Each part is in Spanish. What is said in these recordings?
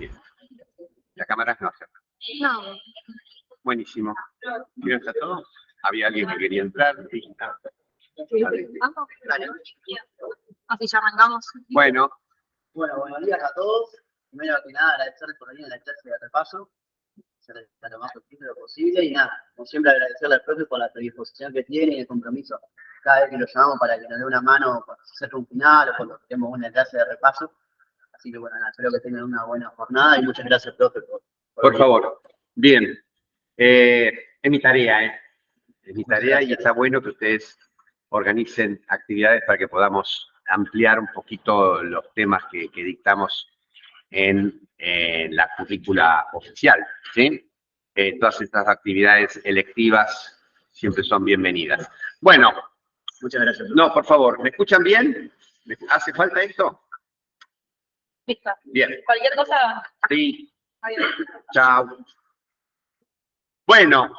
Bien. ¿La cámara no hace? No. Buenísimo. ¿Ya está todo? ¿Había alguien que quería entrar? Sí. ¿Vamos? Dale. Así ya arrancamos. Bueno, Buenos días a todos. Primero que nada, agradecerles por venir a la clase de repaso, hacer lo más optimista posible y nada, como siempre agradecerle al profe por la predisposición que tiene y el compromiso cada vez que lo llamamos para que nos dé una mano cuando se acerque un final o cuando tenemos una clase de repaso. Así que bueno, nada, espero que tengan una buena jornada y muchas gracias, profe, por favor. Bien. Es mi tarea, ¿eh? Es mi tarea y está bueno que ustedes organicen actividades para que podamos ampliar un poquito los temas que dictamos en la currícula oficial, ¿sí? Todas estas actividades electivas siempre son bienvenidas. Bueno, Muchas gracias. no, por favor, ¿me escuchan bien? ¿Hace falta esto? Listo. Bien. Cualquier cosa. Sí. Adiós. Chao. Bueno,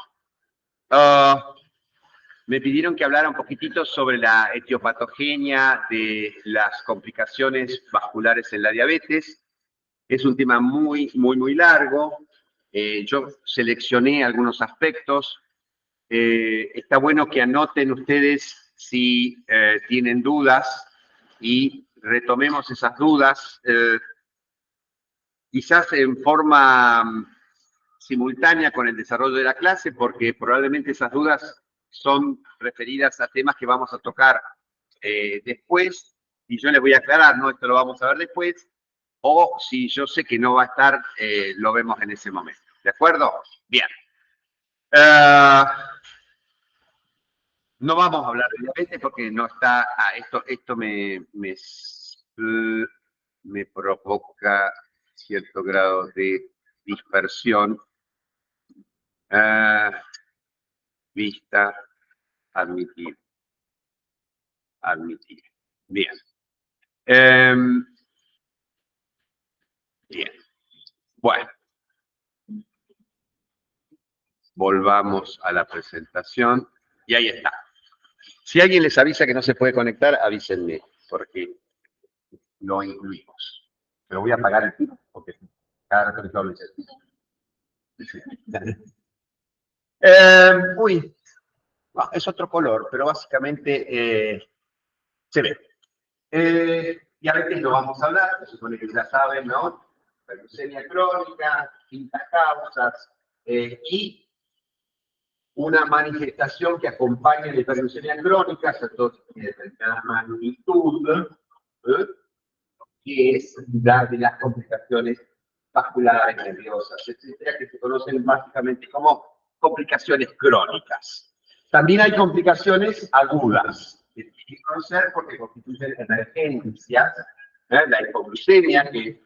me pidieron que hablara un poquitito sobre la etiopatogenia de las complicaciones vasculares en la diabetes. Es un tema muy largo. Yo seleccioné algunos aspectos. Está bueno que anoten ustedes si tienen dudas y retomemos esas dudas, quizás en forma simultánea con el desarrollo de la clase, porque probablemente esas dudas son referidas a temas que vamos a tocar después, y yo les voy a aclarar, no, esto lo vamos a ver después, o si yo sé que no va a estar, lo vemos en ese momento. ¿De acuerdo? Bien. No vamos a hablar de diabetes porque no está, esto me provoca cierto grado de dispersión. Vista, admitir. Bien. Bien. Bueno. Volvamos a la presentación. Y ahí está. Si alguien les avisa que no se puede conectar, avísenme, porque lo incluimos. Pero voy a apagar el tiempo, porque cada rato que hablo uy, no, es otro color, pero básicamente se ve. Diabetes lo vamos a hablar, se supone que ya saben, ¿no? Leucemia crónica, distintas causas, y una manifestación que acompaña la hiperglucemia crónica, sobre todo de determinada magnitud, que es la de las complicaciones vasculares nerviosas, etcétera, que se conocen básicamente como complicaciones crónicas. También hay complicaciones agudas, que tienen que conocer porque constituyen emergencias, la hipoglucemia, que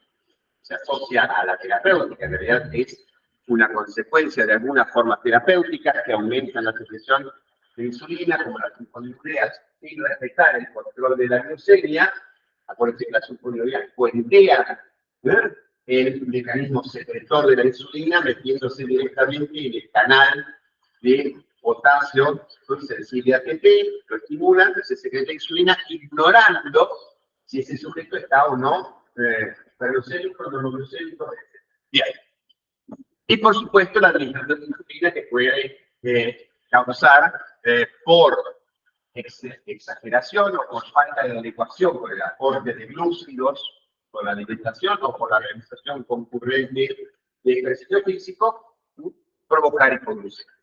se asocia a la terapéutica, en realidad es una consecuencia de algunas formas terapéuticas que aumentan la secreción de insulina, como las sulfonilureas, sin respetar el control de la glucemia. Acuérdense que la sulfonilurea puentea el mecanismo secretor de la insulina, metiéndose directamente en el canal de potasio sensible ATP, lo estimula, se secreta insulina, ignorando si ese sujeto está o no hiperglucémico, no glucémico, etc. Bien. Y por supuesto la administración de insulina que puede causar por exageración o por falta de adecuación con el aporte de glúcidos, con la alimentación o por la realización concurrente de ejercicio físico, provocar hipoglucemia.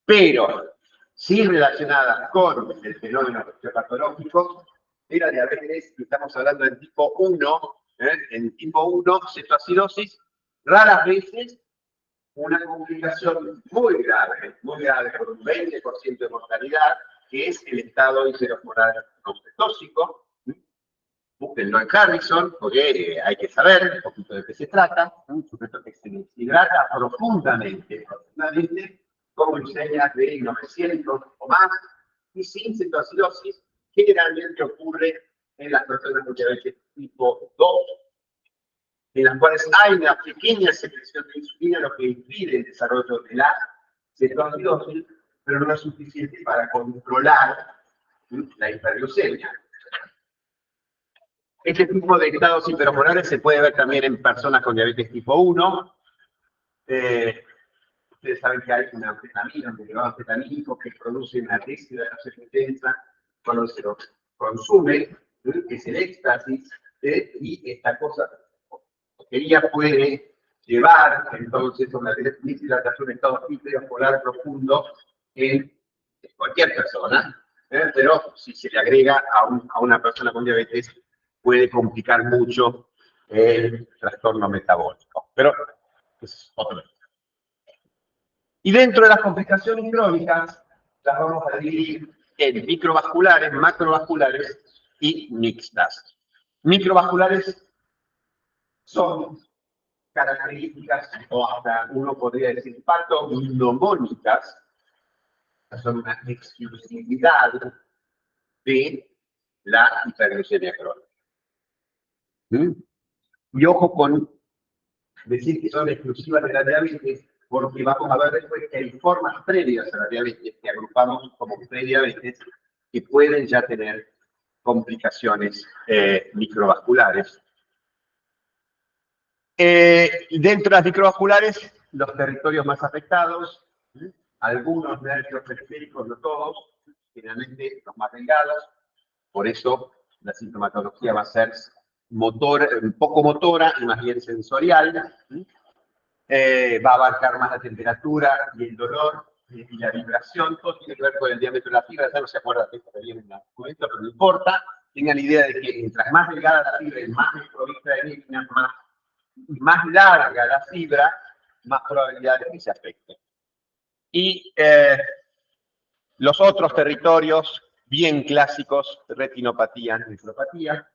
Pero, sí relacionada con el fenómeno patológico, de la diabetes, estamos hablando del tipo 1, en tipo 1, cetoacidosis, raras veces una complicación muy grave por un 20% de mortalidad, que es el estado intramuscular no cetóxico. Búsquenlo en Harrison, porque hay que saber un poquito de qué se trata. Un sujeto que se deshidrata profundamente, con glucemias de 900 o más, y sin cetoacidosis, generalmente ocurre en las personas con diabetes tipo 2, en las cuales hay una pequeña secreción de insulina, lo que impide el desarrollo de la cetoacidosis, pero no es suficiente para controlar la hiperglucemia. Este tipo de estados hiperosmolares se puede ver también en personas con diabetes tipo 1. Ustedes saben que hay una anfetamina, un derivado anfetamínico que produce una deshidratación intensa cuando se lo consume, que es el éxtasis, y esta cosa puede llevar entonces a una deshidratación en estado hiperosmolar profundo en cualquier persona, pero si se le agrega a una persona con diabetes puede complicar mucho el trastorno metabólico. Pero es otro tema. Y dentro de las complicaciones crónicas las vamos a dividir en microvasculares, macrovasculares y mixtas. Microvasculares son características, o hasta uno podría decir patognomónicas, son una exclusividad de la hiperglucemia crónica. Y ojo con decir que son exclusivas de la diabetes, porque vamos a ver después que hay formas previas a la diabetes, que agrupamos como prediabetes, que pueden ya tener complicaciones microvasculares. Dentro de las microvasculares, los territorios más afectados, algunos nervios periféricos, no todos, generalmente los más delgados, por eso la sintomatología va a ser poco motora y más bien sensorial. Va a abarcar más la temperatura y el dolor y la vibración, todo tiene que ver con el diámetro de la fibra, ya no se acuerdan de esto que viene en el momento, pero no importa, tengan la idea de que mientras más delgada la fibra y más desprovista de líneas, más larga la fibra, más probabilidad de que se afecte. Y los otros territorios bien clásicos, retinopatía, nefropatía.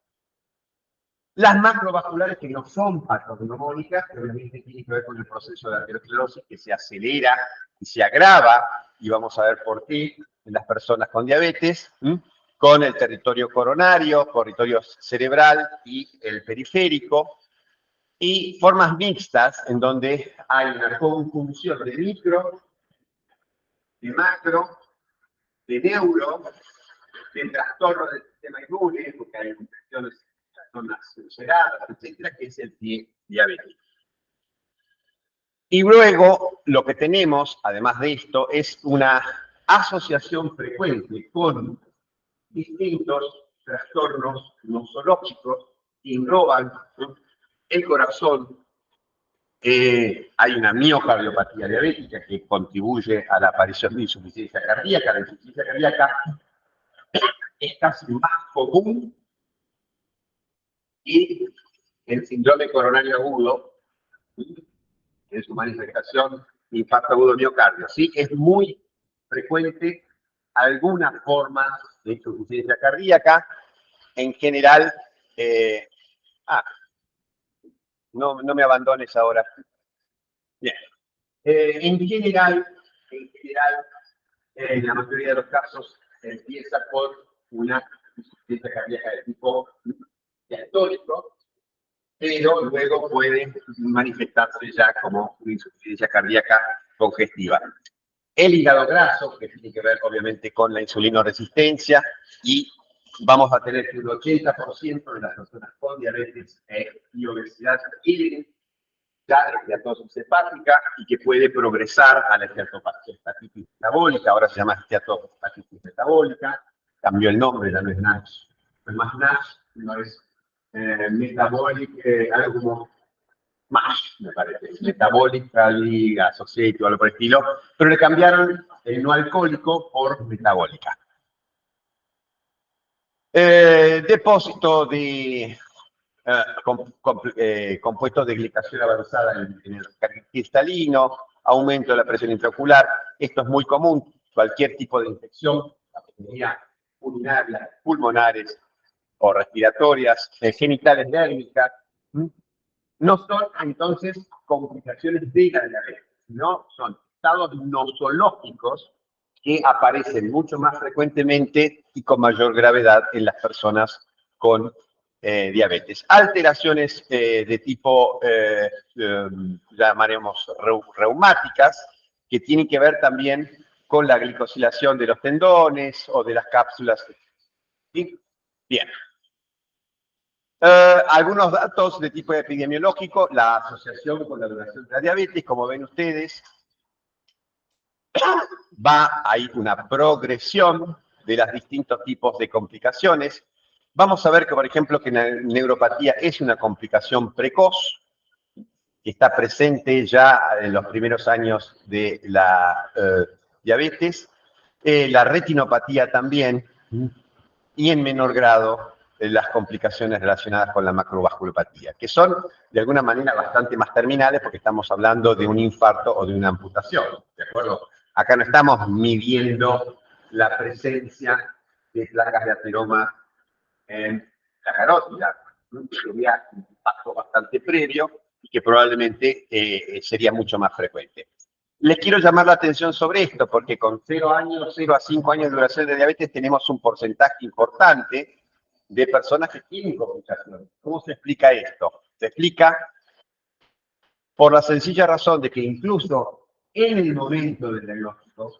Las macrovasculares que no son patognomónicas, que obviamente tienen que ver con el proceso de arteriosclerosis que se acelera y se agrava, y vamos a ver por qué en las personas con diabetes, con el territorio coronario, territorio cerebral y el periférico, y formas mixtas en donde hay una conjunción de micro, de macro, de neuro, de trastorno del sistema inmune, porque hay infecciones en zonas ulceradas, etcétera, que es el pie diabético. Y luego lo que tenemos, además de esto, es una asociación frecuente con distintos trastornos nosológicos que engloban el corazón. Hay una miocardiopatía diabética que contribuye a la aparición de insuficiencia cardíaca. La insuficiencia cardíaca es casi más común, y el síndrome coronario agudo, en su manifestación, infarto agudo miocardio, ¿sí? Es muy frecuente alguna forma de insuficiencia cardíaca. En general, no me abandones ahora. Bien. En general, en la mayoría de los casos, empieza por una insuficiencia cardíaca de tipo diastólico, pero luego puede manifestarse ya como una insuficiencia cardíaca congestiva. El hígado graso, que tiene que ver obviamente con la insulinoresistencia, y vamos a tener que un 80% de las personas con diabetes y obesidad tienen ya esteatosis hepática, y que puede progresar a la esteatopatitis metabólica. Ahora se llama esteatopatitis metabólica, cambió el nombre, ya no es NASH, no es más NASH, no es metabolic, algo como MASH, me parece, metabolic fatty associated o algo por el estilo, pero le cambiaron el no alcohólico por metabólica. Depósito de compuestos de glicación avanzada en el cristalino, aumento de la presión intraocular. Esto es muy común, cualquier tipo de infección, urinarias, pulmonares o respiratorias, genitales dérmicas, no son entonces complicaciones de la diabetes, no son estados nosológicos que aparecen mucho más frecuentemente y con mayor gravedad en las personas con diabetes. Alteraciones de tipo, llamaremos reumáticas, que tienen que ver también con la glicosilación de los tendones o de las cápsulas. ¿Sí? Bien. Algunos datos de tipo epidemiológico, la asociación con la duración de la diabetes, como ven ustedes, hay una progresión de los distintos tipos de complicaciones. Vamos a ver que, por ejemplo, que la neuropatía es una complicación precoz, que está presente ya en los primeros años de la diabetes, la retinopatía también, y en menor grado las complicaciones relacionadas con la macrovasculopatía, que son de alguna manera bastante más terminales porque estamos hablando de un infarto o de una amputación, ¿de acuerdo? Acá no estamos midiendo la presencia de placas de ateroma en la carótida, ¿no? Que sería un paso bastante previo y que probablemente sería mucho más frecuente. Les quiero llamar la atención sobre esto, porque con 0 a 5 años de duración de diabetes tenemos un porcentaje importante de personas que tienen complicaciones. ¿Cómo se explica esto? Se explica por la sencilla razón de que incluso en el momento del diagnóstico,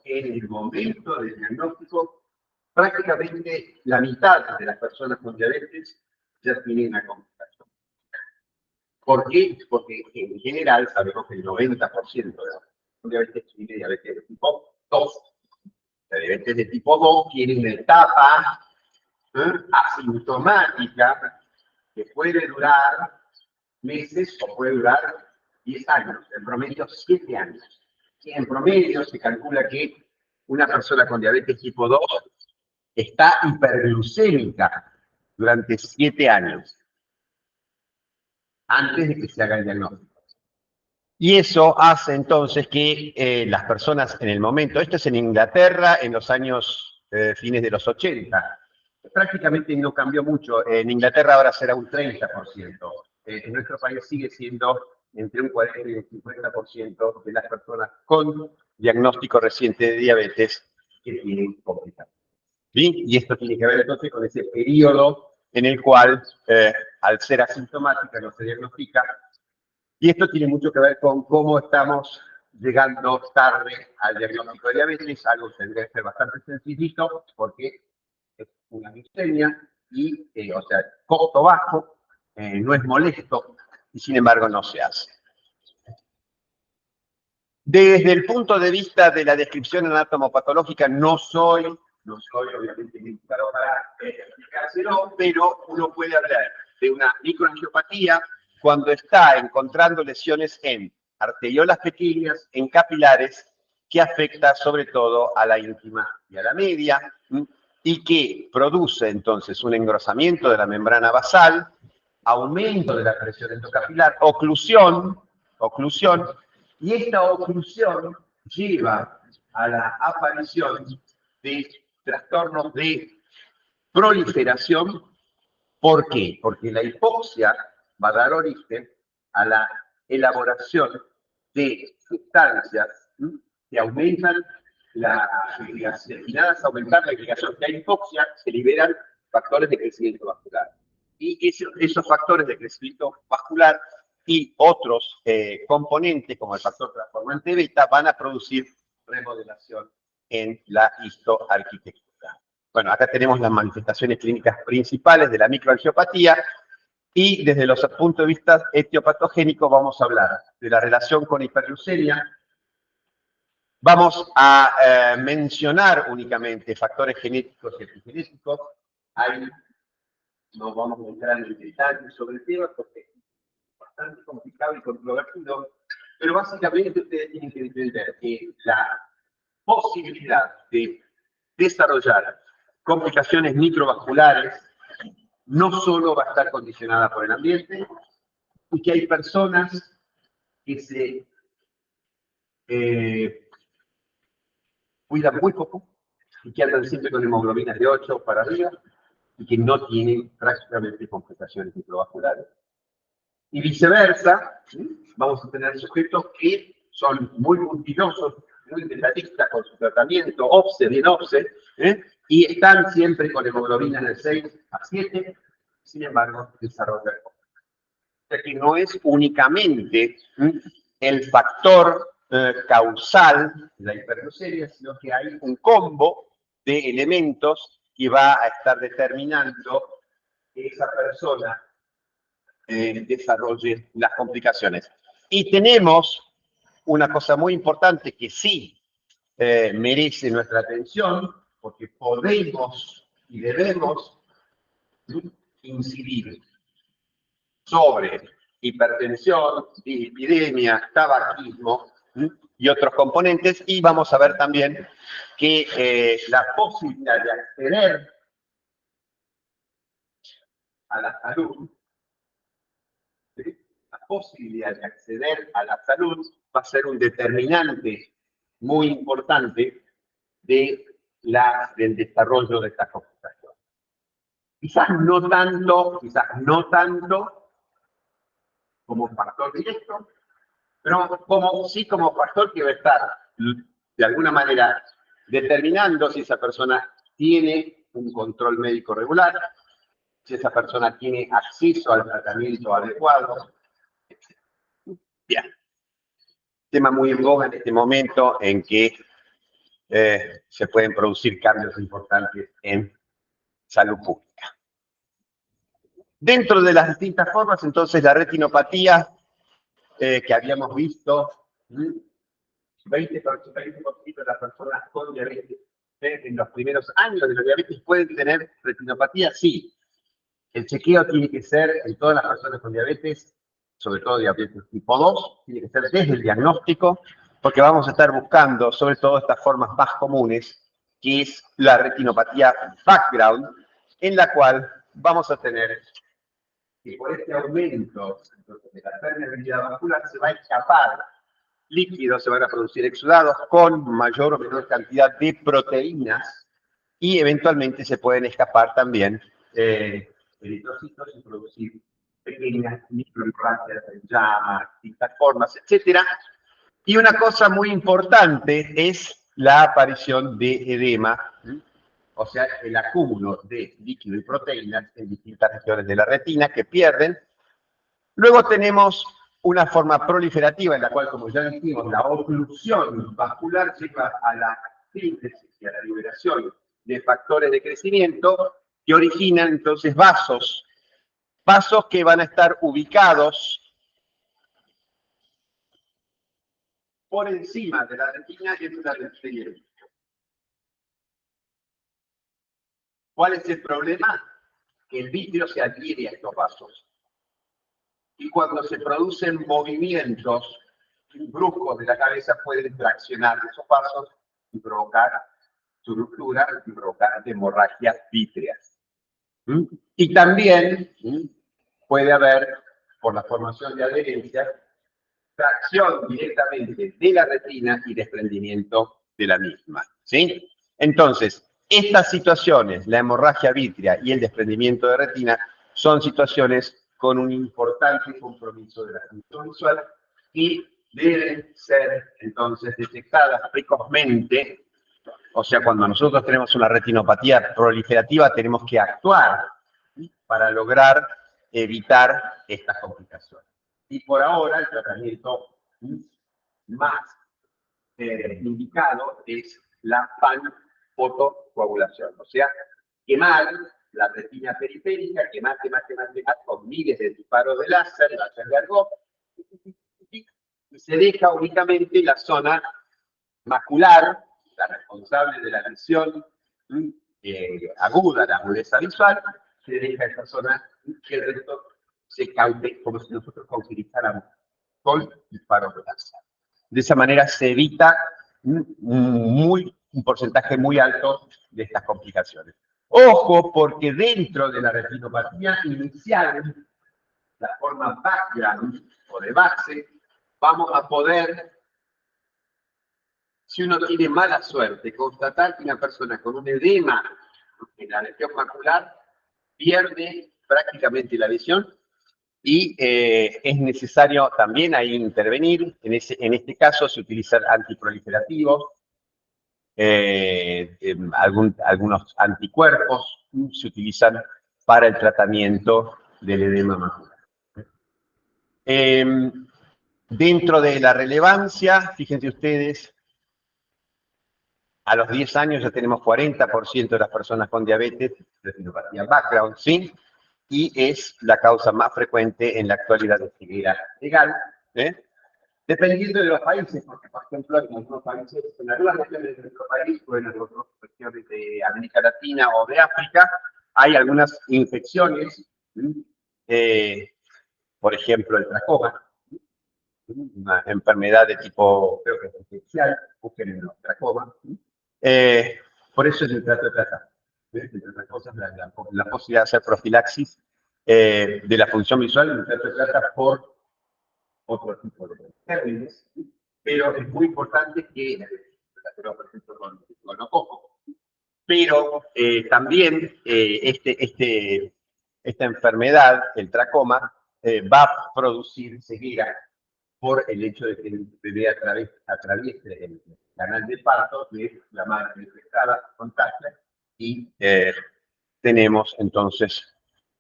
prácticamente la mitad de las personas con diabetes ya tienen una complicación. ¿Por qué? Porque en general sabemos que el 90% de la diabetes tiene diabetes de tipo 2. La diabetes de tipo 2 tiene una etapa asintomática que puede durar meses o puede durar 10 años, en promedio 7 años. Y en promedio se calcula que una persona con diabetes tipo 2 está hiperglucémica durante 7 años, antes de que se haga el diagnóstico. Y eso hace entonces que las personas en el momento, esto es en Inglaterra en los años fines de los 80, prácticamente no cambió mucho. En Inglaterra ahora será un 30%. En nuestro país sigue siendo entre un 40 y un 50% de las personas con diagnóstico reciente de diabetes que tienen complicaciones. ¿Sí? Y esto tiene que ver entonces con ese periodo en el cual, al ser asintomática, no se diagnostica. Y esto tiene mucho que ver con cómo estamos llegando tarde al diagnóstico de diabetes, algo que tendría que ser bastante sencillito, porque es una glicemia y, o sea, costo bajo, no es molesto, y sin embargo no se hace. Desde el punto de vista de la descripción anatomopatológica, no soy obviamente indicador para explicárselo, pero uno puede hablar de una microangiopatía cuando está encontrando lesiones en arteriolas pequeñas, en capilares, que afecta sobre todo a la íntima y a la media, y que produce entonces un engrosamiento de la membrana basal, aumento de la presión endocapilar, oclusión, y esta oclusión lleva a la aparición de trastornos de proliferación. ¿Por qué? Porque la hipoxia va a dar origen a la elaboración de sustancias que aumentan la agregación. Y nada es aumentar la agregación. Si hay hipoxia, se liberan factores de crecimiento vascular. Y esos factores de crecimiento vascular y otros componentes, como el factor transformante beta, van a producir remodelación en la histoarquitectura. Bueno, acá tenemos las manifestaciones clínicas principales de la microangiopatía y desde los puntos de vista etiopatogénicos vamos a hablar de la relación con hiperglucemia. Vamos a mencionar únicamente factores genéticos y epigenéticos. No vamos a entrar en detalles sobre el tema porque es bastante complicado y controvertido, pero básicamente ustedes tienen que entender que la posibilidad de desarrollar complicaciones microvasculares no solo va a estar condicionada por el ambiente, y que hay personas que se cuidan muy poco y que andan siempre con hemoglobinas de 8 para arriba y que no tienen prácticamente complicaciones microvasculares. Y viceversa, vamos a tener sujetos que son muy puntillosos, muy detallistas con su tratamiento, bien OPSE, y están siempre con hemoglobinas de 6 a 7, sin embargo, desarrollan. O sea que no es únicamente el factor causal de la hiperglucemia, sino que hay un combo de elementos que va a estar determinando que esa persona desarrolle las complicaciones. Y tenemos una cosa muy importante que sí merece nuestra atención, porque podemos y debemos incidir sobre hipertensión, dislipidemia, tabaquismo y otros componentes, y vamos a ver también que la posibilidad de acceder a la salud, ¿sí? La posibilidad de acceder a la salud va a ser un determinante muy importante del desarrollo de esta complicación. Quizás no tanto como factor directo, pero sí como factor que va a estar, de alguna manera, determinando si esa persona tiene un control médico regular, si esa persona tiene acceso al tratamiento adecuado. Bien. Tema muy en boga en este momento en que se pueden producir cambios importantes en salud pública. Dentro de las distintas formas, entonces, la retinopatía que habíamos visto, 20% de las personas con diabetes en los primeros años de la diabetes pueden tener retinopatía, sí. El chequeo tiene que ser en todas las personas con diabetes, sobre todo diabetes tipo 2, tiene que ser desde el diagnóstico, porque vamos a estar buscando sobre todo estas formas más comunes, que es la retinopatía background, en la cual vamos a tener que por este aumento de la permeabilidad vascular se va a escapar líquidos, se van a producir exudados con mayor o menor cantidad de proteínas y eventualmente se pueden escapar también eritrocitos y producir pequeñas microhemorragias en llamas, distintas formas, etc. Y una cosa muy importante es la aparición de edema, o sea, el acúmulo de líquido y proteínas en distintas regiones de la retina que pierden. Luego tenemos una forma proliferativa en la cual, como ya dijimos, la oclusión vascular lleva a la síntesis y a la liberación de factores de crecimiento que originan entonces vasos que van a estar ubicados por encima de la retina y de la retina. ¿Cuál es el problema? Que el vitrio se adhiere a estos vasos. Y cuando se producen movimientos bruscos de la cabeza, pueden traccionar esos vasos y provocar su ruptura y provocar hemorragias vítreas. Y también puede haber, por la formación de adherencia, tracción directamente de la retina y desprendimiento de la misma. ¿Sí? Entonces, estas situaciones, la hemorragia vítrea y el desprendimiento de retina, son situaciones con un importante compromiso de la función visual y deben ser entonces detectadas precozmente. O sea, cuando nosotros tenemos una retinopatía proliferativa, tenemos que actuar para lograr evitar estas complicaciones. Y por ahora, el tratamiento más indicado es la panfotocoagulación, o sea, quemar la retina periférica, quemar con miles de disparos de láser, de Argot, y se deja únicamente la zona macular, la responsable de la visión aguda, la agudeza visual, se deja esa zona que el resto se caute como si nosotros cauterizáramos con disparos de láser. De esa manera se evita un porcentaje muy alto de estas complicaciones. Ojo, porque dentro de la retinopatía inicial, la forma background o de base, vamos a poder, si uno tiene mala suerte, constatar que una persona con un edema en la región macular pierde prácticamente la visión y es necesario también ahí intervenir. En este caso se utilizan antiproliferativos, algunos anticuerpos se utilizan para el tratamiento del edema macular. Dentro de la relevancia, fíjense ustedes, a los 10 años ya tenemos 40% de las personas con diabetes, retinopatía background, ¿sí? y es la causa más frecuente en la actualidad de ceguera legal, dependiendo de los países, porque por ejemplo en algunos países, en algunas regiones de nuestro país o en otras regiones de América Latina o de África, hay algunas infecciones, por ejemplo el tracoma, una enfermedad de tipo, creo que es infencial, busquen en los tracoma, por eso es el trato de tratar. Entre otras cosas, la posibilidad de hacer profilaxis de la función visual, el trato de trata por otro tipo de términos, pero es muy importante que, por ejemplo, con gonococo, pero también esta enfermedad, el tracoma, va a producir ceguera por el hecho de que el bebé atraviese el canal de parto de la madre infectada, contagia, y tenemos entonces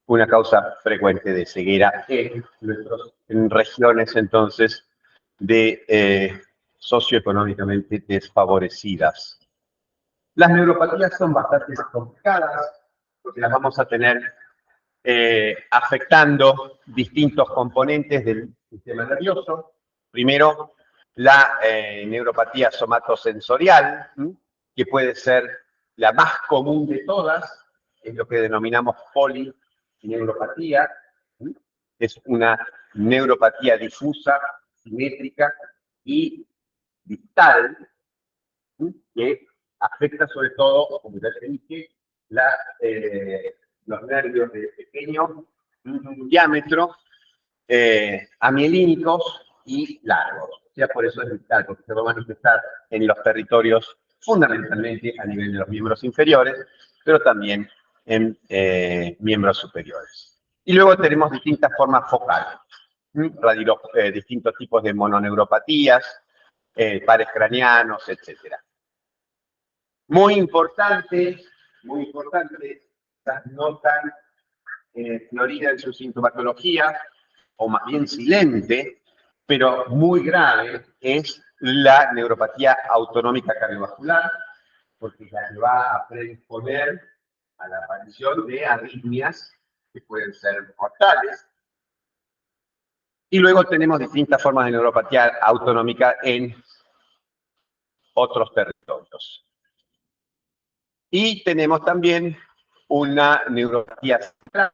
una causa frecuente de ceguera en regiones entonces de socioeconómicamente desfavorecidas. Las neuropatías son bastante complicadas porque las vamos a tener afectando distintos componentes del sistema nervioso. Primero, la neuropatía somatosensorial, que puede ser la más común de todas, es lo que denominamos polineuropatía. Es una neuropatía difusa, simétrica y distal, que afecta sobre todo, como ya te dije, los nervios de pequeño diámetro, amielínicos y largos. O sea, por eso es vital, porque se va a manifestar en los territorios fundamentalmente a nivel de los miembros inferiores, pero también en miembros superiores. Y luego tenemos distintas formas focales, distintos tipos de mononeuropatías, pares craneanos, etc. Muy importante, no tan florida en su sintomatología, o más bien silente, pero muy grave, es la neuropatía autonómica cardiovascular, porque la va a predisponer a la aparición de arritmias que pueden ser mortales. Y luego tenemos distintas formas de neuropatía autonómica en otros territorios. Y tenemos también una neuropatía central,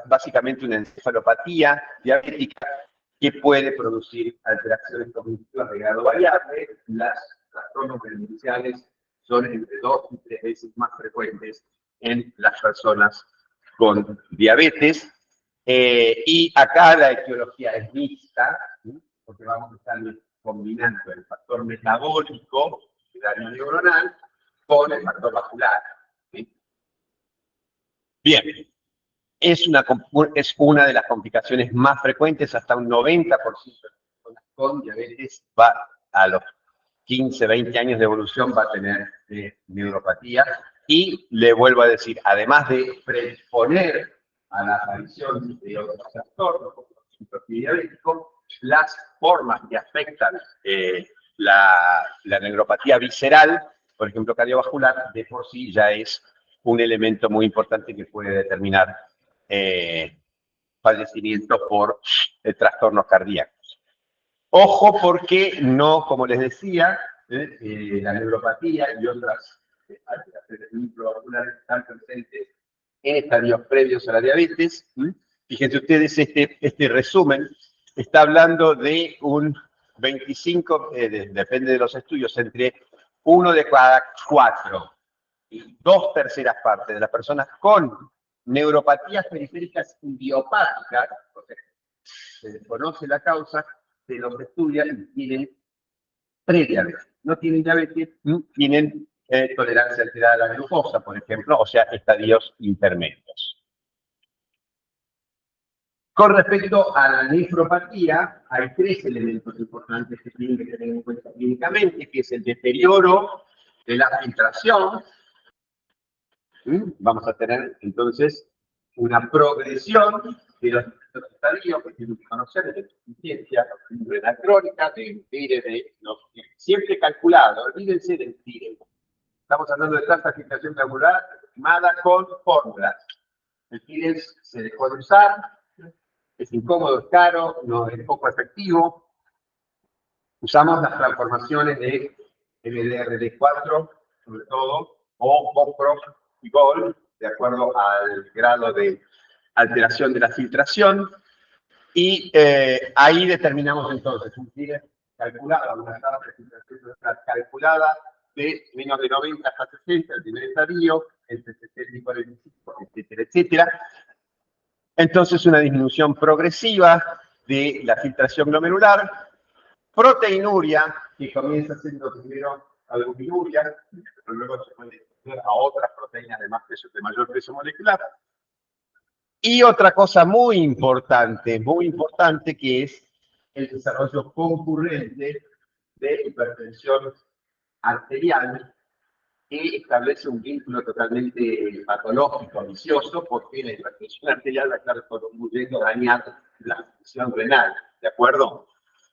básicamente una encefalopatía diabética que puede producir alteraciones cognitivas de grado variable. Las trastornos demenciales son entre 2 y 3 veces más frecuentes en las personas con diabetes. Y acá la etiología es mixta, porque vamos a estar combinando el factor metabólico, el daño neuronal, con el factor vascular. ¿Sí? Bien. Es una de las complicaciones más frecuentes, hasta un 90% de las personas con diabetes va a los 15, 20 años de evolución va a tener neuropatía. Y le vuelvo a decir, además de predisponer a la aparición de otros trastornos, como el síndrome diabético, las formas que afectan la neuropatía visceral, por ejemplo cardiovascular, de por sí ya es un elemento muy importante que puede determinar fallecimiento por trastornos cardíacos. Ojo porque no, como les decía, la neuropatía y otras alteraciones microvasculares están presentes en estadios previos a la diabetes. Fíjense ustedes, este resumen está hablando de un 25, depende de los estudios, entre 1 de cada 4 y 2/3 partes de las personas con neuropatías periféricas idiopáticas, o sea, se desconoce la causa, se los estudia y tienen prediabetes. No tienen diabetes, tienen tolerancia alterada a la glucosa, por ejemplo, o sea, estadios intermedios. Con respecto a la nefropatía, hay 3 elementos importantes que tienen que tener en cuenta clínicamente, que es el deterioro de la filtración. Vamos a tener entonces una progresión de los estadios que tienen que conocer de insuficiencia renal crónica, de siempre calculado, olvídense del TIRE. Estamos hablando de tanta filtración glomerular mada con fórmulas. El Kidness se dejó de usar, es incómodo, es caro, no es poco efectivo. Usamos las transformaciones de MDRD4, sobre todo, o BOPRO y GOL, de acuerdo al grado de alteración de la filtración. Y ahí determinamos entonces un Kidness calculado, una tabla de filtración calculada de menos de 90 hasta 60, el primer estadio, entre 70 y 45, etcétera, etcétera. Entonces, una disminución progresiva de la filtración glomerular, proteinuria, que comienza siendo primero albuminuria, pero luego se puede extender a otras proteínas de más peso, de mayor peso molecular. Y otra cosa muy importante, que es el desarrollo concurrente de hipertensión arterial, que establece un vínculo totalmente patológico, vicioso, porque la hipertensión arterial va a estar contribuyendo a dañar la función renal, ¿de acuerdo?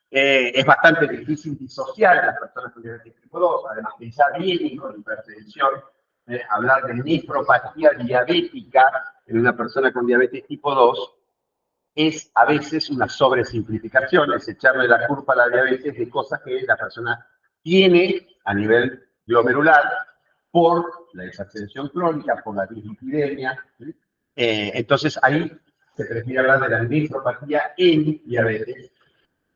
Es bastante difícil disociar a las personas con diabetes tipo 2, además que ya vienen con hipertensión, hablar de nefropatía diabética en una persona con diabetes tipo 2 es a veces una sobresimplificación, es echarle la culpa a la diabetes de cosas que la persona tiene a nivel glomerular por la hipertensión crónica, por la dislipidemia. Entonces ahí se prefiere hablar de la nefropatía en diabetes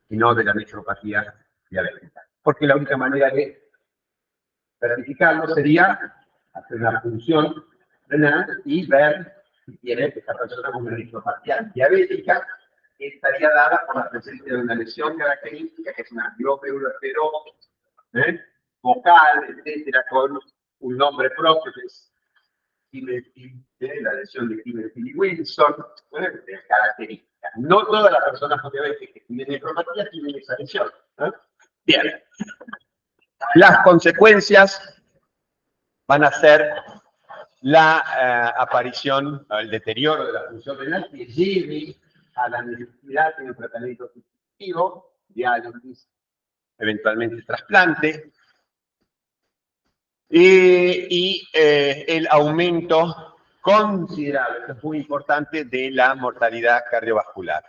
y no de la nefropatía diabética. Porque la única manera de verificarlo sería hacer una función renal y ver si tiene esta persona con una nefropatía diabética, que estaría dada por la presencia de una lesión característica, que es una glomerulosclerosis vocal, etcétera, con un nombre propio, que es la lesión de Klinefelter-Wilson, característica. No todas las personas con diabetes que tienen nefropatía tienen esa lesión. Bien. Las consecuencias van a ser la aparición, el deterioro de la función renal que lleve a la necesidad de un tratamiento sustitutivo, diálisis, eventualmente trasplante, y el aumento considerable, que es muy importante, de la mortalidad cardiovascular.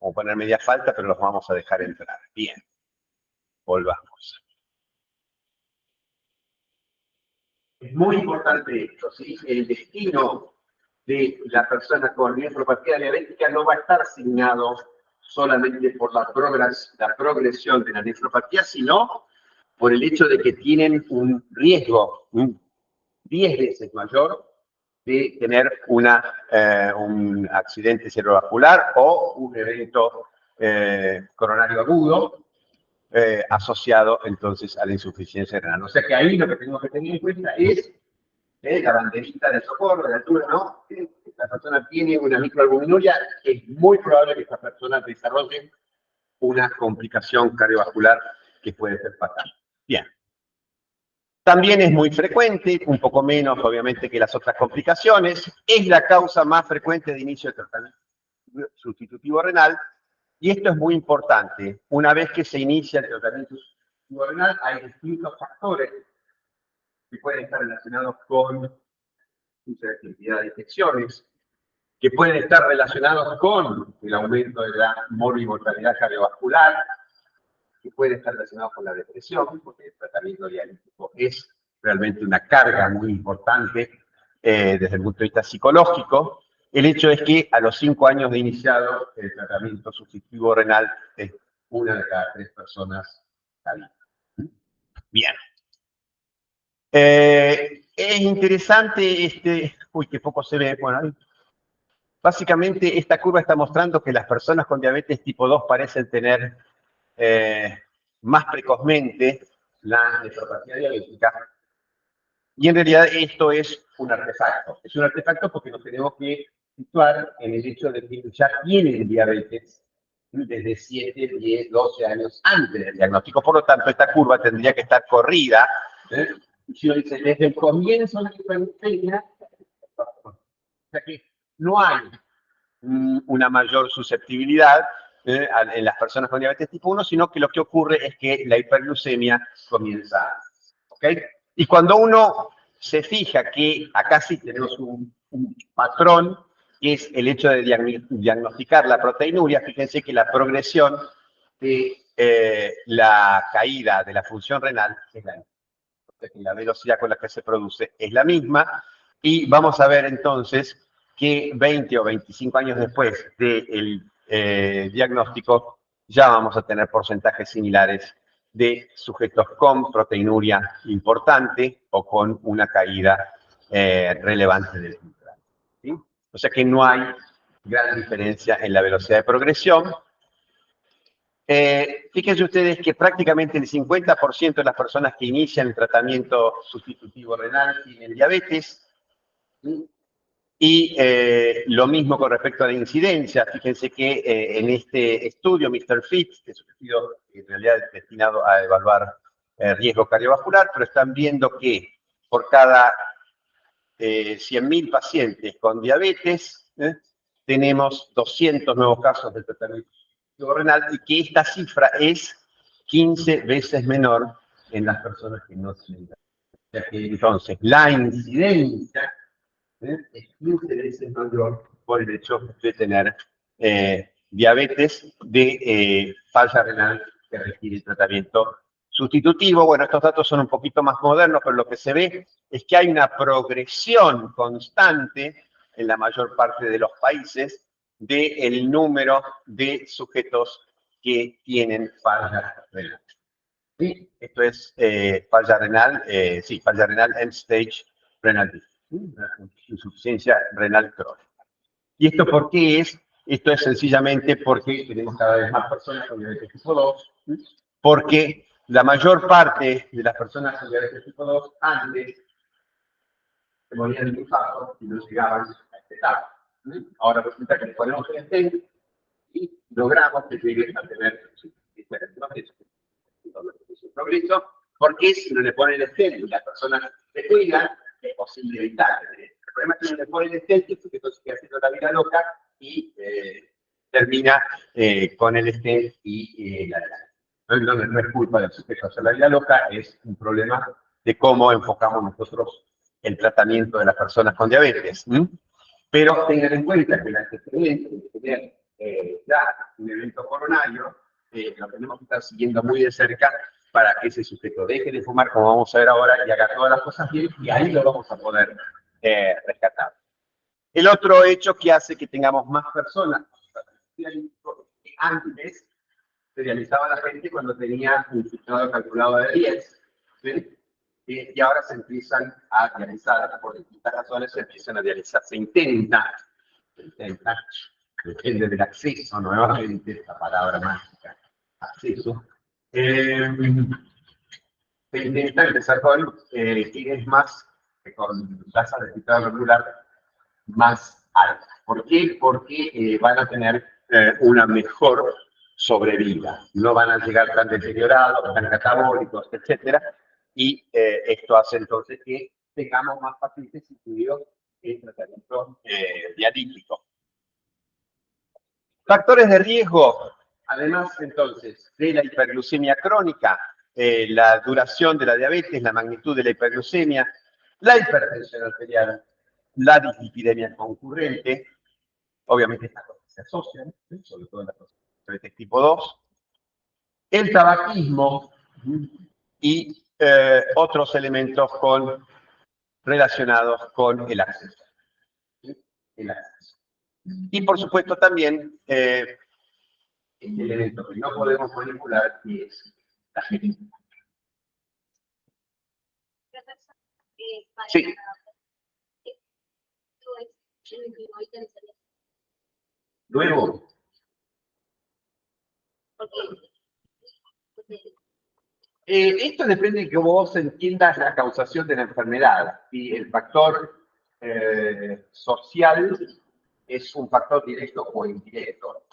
Vamos a poner media falta, pero los vamos a dejar entrar. Bien, volvamos. Es muy importante esto, ¿sí? El destino de la persona con nefropatía diabética no va a estar asignado solamente por la progresión de la nefropatía, sino por el hecho de que tienen un riesgo 10 veces mayor de tener un accidente cerebrovascular o un evento coronario agudo asociado entonces a la insuficiencia renal. O sea que ahí lo que tenemos que tener en cuenta es la banderita de socorro, de altura, ¿no? La persona tiene una microalbuminuria, es muy probable que esta persona desarrolle una complicación cardiovascular que puede ser fatal. Bien. También es muy frecuente, un poco menos obviamente que las otras complicaciones, es la causa más frecuente de inicio de tratamiento sustitutivo renal, y esto es muy importante. Una vez que se inicia el tratamiento sustitutivo renal, hay distintos factores que pueden estar relacionados con mucha actividad de infecciones, que pueden estar relacionados con el aumento de la morbi-mortalidad cardiovascular, que puede estar relacionado con la depresión, porque el tratamiento dialítico es realmente una carga muy importante desde el punto de vista psicológico. El hecho es que a los 5 años de iniciado el tratamiento sustitutivo renal es 1 de cada 3 personas la vida. Bien. Es interesante uy, que poco se ve, bueno, básicamente esta curva está mostrando que las personas con diabetes tipo 2 parecen tener más precozmente la nefropatía diabética, y en realidad esto es un artefacto. Es un artefacto porque nos tenemos que situar en el hecho de que ya tienen diabetes desde 7, 10, 12 años antes del diagnóstico. Por lo tanto, esta curva tendría que estar corrida. Si uno dice, desde el comienzo de la hiperglucemia, o sea que no hay una mayor susceptibilidad en las personas con diabetes tipo 1, sino que lo que ocurre es que la hiperglucemia comienza antes. ¿Okay? Y cuando uno se fija que acá sí tenemos un patrón, que es el hecho de diagnosticar la proteinuria. Fíjense que la progresión de la caída de la función renal es la misma. La velocidad con la que se produce es la misma, y vamos a ver entonces que 20 o 25 años después del diagnóstico ya vamos a tener porcentajes similares de sujetos con proteinuria importante o con una caída relevante del filtrado, ¿sí? O sea que no hay gran diferencia en la velocidad de progresión. Fíjense ustedes que prácticamente el 50% de las personas que inician el tratamiento sustitutivo renal tienen diabetes, ¿sí? Y lo mismo con respecto a la incidencia. Fíjense que en este estudio, Mr. Fitz, que es un estudio en realidad destinado a evaluar riesgo cardiovascular, pero están viendo que por cada 100.000 pacientes con diabetes, tenemos 200 nuevos casos de tratamiento renal, y que esta cifra es 15 veces menor en las personas que no tienen diabetes. O sea que entonces la incidencia es 15 veces mayor por el hecho de tener diabetes de falla renal que requiere tratamiento sustitutivo. Bueno, estos datos son un poquito más modernos, pero lo que se ve es que hay una progresión constante en la mayor parte de los países del número de sujetos que tienen falla renal. ¿Sí? Esto es falla renal, sí, falla renal end-stage renal disease, insuficiencia renal crónica. ¿Y esto por qué es? Esto es sencillamente porque tenemos cada vez más personas con diabetes tipo 2, porque la mayor parte de las personas con diabetes tipo 2 antes se morían de infarto y no llegaban a esta etapa. Ahora resulta que le ponemos el stent y logramos que lleguen a tener progreso, porque si no le ponen el stent y las personas se cuidan, es posible evitar. El problema es que no le ponen el stent, porque entonces sigue haciendo la vida loca y termina con el stent y la entonces no es culpa del sujeto hacer la vida loca, es un problema de cómo enfocamos nosotros el tratamiento de las personas con diabetes. Pero tengan en cuenta que el antecedente de tener ya un evento coronario lo tenemos que estar siguiendo muy de cerca para que ese sujeto deje de fumar, como vamos a ver ahora, y haga todas las cosas bien, y ahí lo vamos a poder rescatar. El otro hecho que hace que tengamos más personas, antes se dializaba la gente cuando tenía un filtrado calculado de 10, ¿sí? Y ahora se empiezan a dializar, por distintas razones se empiezan a dializar, se intenta, depende del acceso, nuevamente, esta palabra mágica, acceso. Se intenta empezar con quienes más, con tasas de filtrado regular más altas. ¿Por qué? Porque van a tener una mejor sobrevida. No van a llegar tan deteriorados, tan catabólicos, etcétera. Y esto hace entonces que tengamos más pacientes incluidos en tratamiento dialítico. Factores de riesgo, además entonces de la hiperglucemia crónica, la duración de la diabetes, la magnitud de la hiperglucemia, la hipertensión arterial, la dislipidemia concurrente, obviamente estas cosas se asocian, sobre todo en la diabetes tipo 2, el tabaquismo y otros elementos relacionados con el acceso. Y por supuesto también el elemento que no podemos manipular y es la genética. Sí. Luego. Esto depende de que vos entiendas la causación de la enfermedad. Y el factor social es un factor directo o indirecto.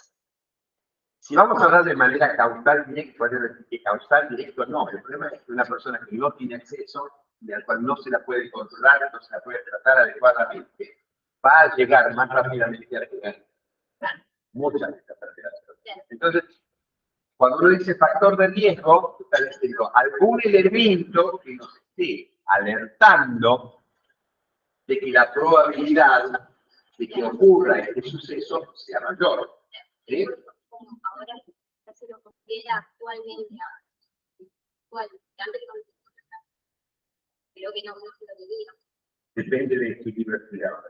Si vamos a hablar de manera causal directa, podemos decir que causal directo no. El problema es que una persona que no tiene acceso, de la cual no se la puede controlar, no se la puede tratar adecuadamente, va a llegar más rápidamente a tener muchas de estas enfermedades. Entonces, cuando uno dice factor de riesgo, está diciendo algún elemento que nos esté alertando de que la probabilidad de que ocurra este suceso sea mayor. ¿Sí? Como ahora se lo considera actualmente actual, que antes no se consideraba. Creo que no se lo diría. Depende del equilibrio estudiado.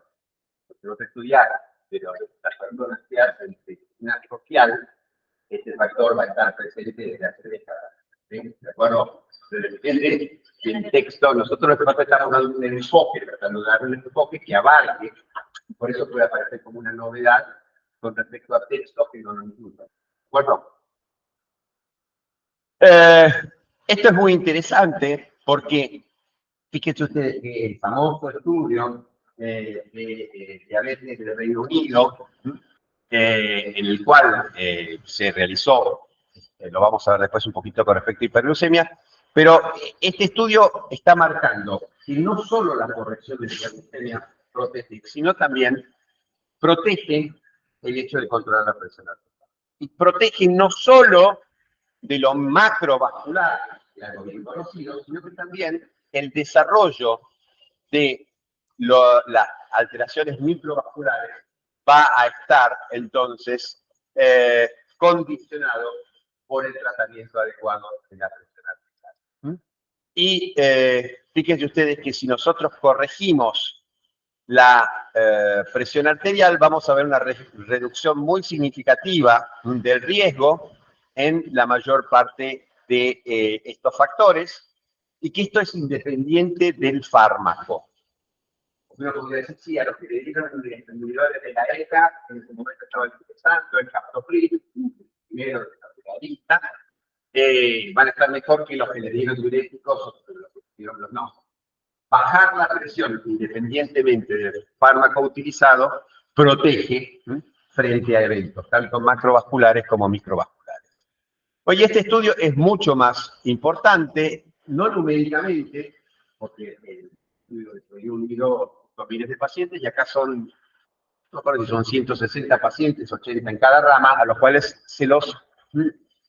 Porque vos estudiar, pero las personas que hacen medicina social, este factor va a estar presente desde hace décadas. ¿Sí? ¿De acuerdo? Depende del texto. Nosotros lo que pasa es que estamos dando un enfoque, tratando de dar un enfoque que abarque. Por eso puede aparecer como una novedad con respecto a textos que no nos incluyen. Bueno, esto es muy interesante porque fíjense ustedes que el famoso estudio de diabetes del Reino Unido, en el cual se realizó, lo vamos a ver después un poquito con respecto a hiperglucemia, pero este estudio está marcando que no solo la corrección de la hiperglucemia protege, sino también protege el hecho de controlar la presión arterial. Y protege no solo de lo macrovascular, que es algo bien conocido, sino que también el desarrollo de las alteraciones microvasculares va a estar entonces condicionado por el tratamiento adecuado de la presión arterial. Y fíjense ustedes que si nosotros corregimos la presión arterial, vamos a ver una reducción muy significativa del riesgo en la mayor parte de estos factores, y que esto es independiente del fármaco. Uno podría decir, sí, a los que le dieron los inhibidores de la ECA, en ese momento estaban empezando, el captopril, primero de la lista, van a estar mejor que los que le dieron diuréticos o los que dieron los no. Bajar la presión independientemente del fármaco utilizado protege frente a eventos, tanto macrovasculares como microvasculares. Oye, este estudio es mucho más importante, no numéricamente, porque el estudio de unido con miles de pacientes, y acá son, no recuerdo si son 160 pacientes, 80 en cada rama, a los cuales se los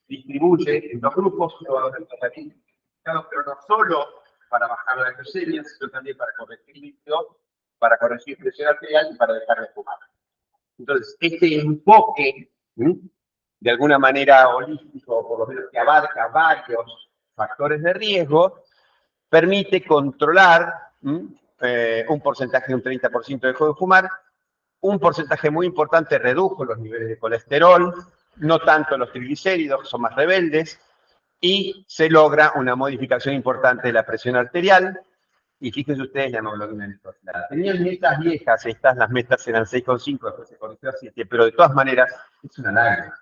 distribuye en dos grupos, pero no solo para bajar la glucemia, sino también para corregir líquido, para corregir presión arterial y para dejar de fumar. Entonces, este enfoque, de alguna manera holístico, o por lo menos que abarca varios factores de riesgo, permite controlar un porcentaje de un 30% dejó de fumar, un porcentaje muy importante redujo los niveles de colesterol, no tanto los triglicéridos, que son más rebeldes, y se logra una modificación importante de la presión arterial. Y fíjense ustedes la hemoglobina glicosilada. Tenían metas viejas, las metas eran 6,5, después se corrigió a 7, pero de todas maneras es una lágrima.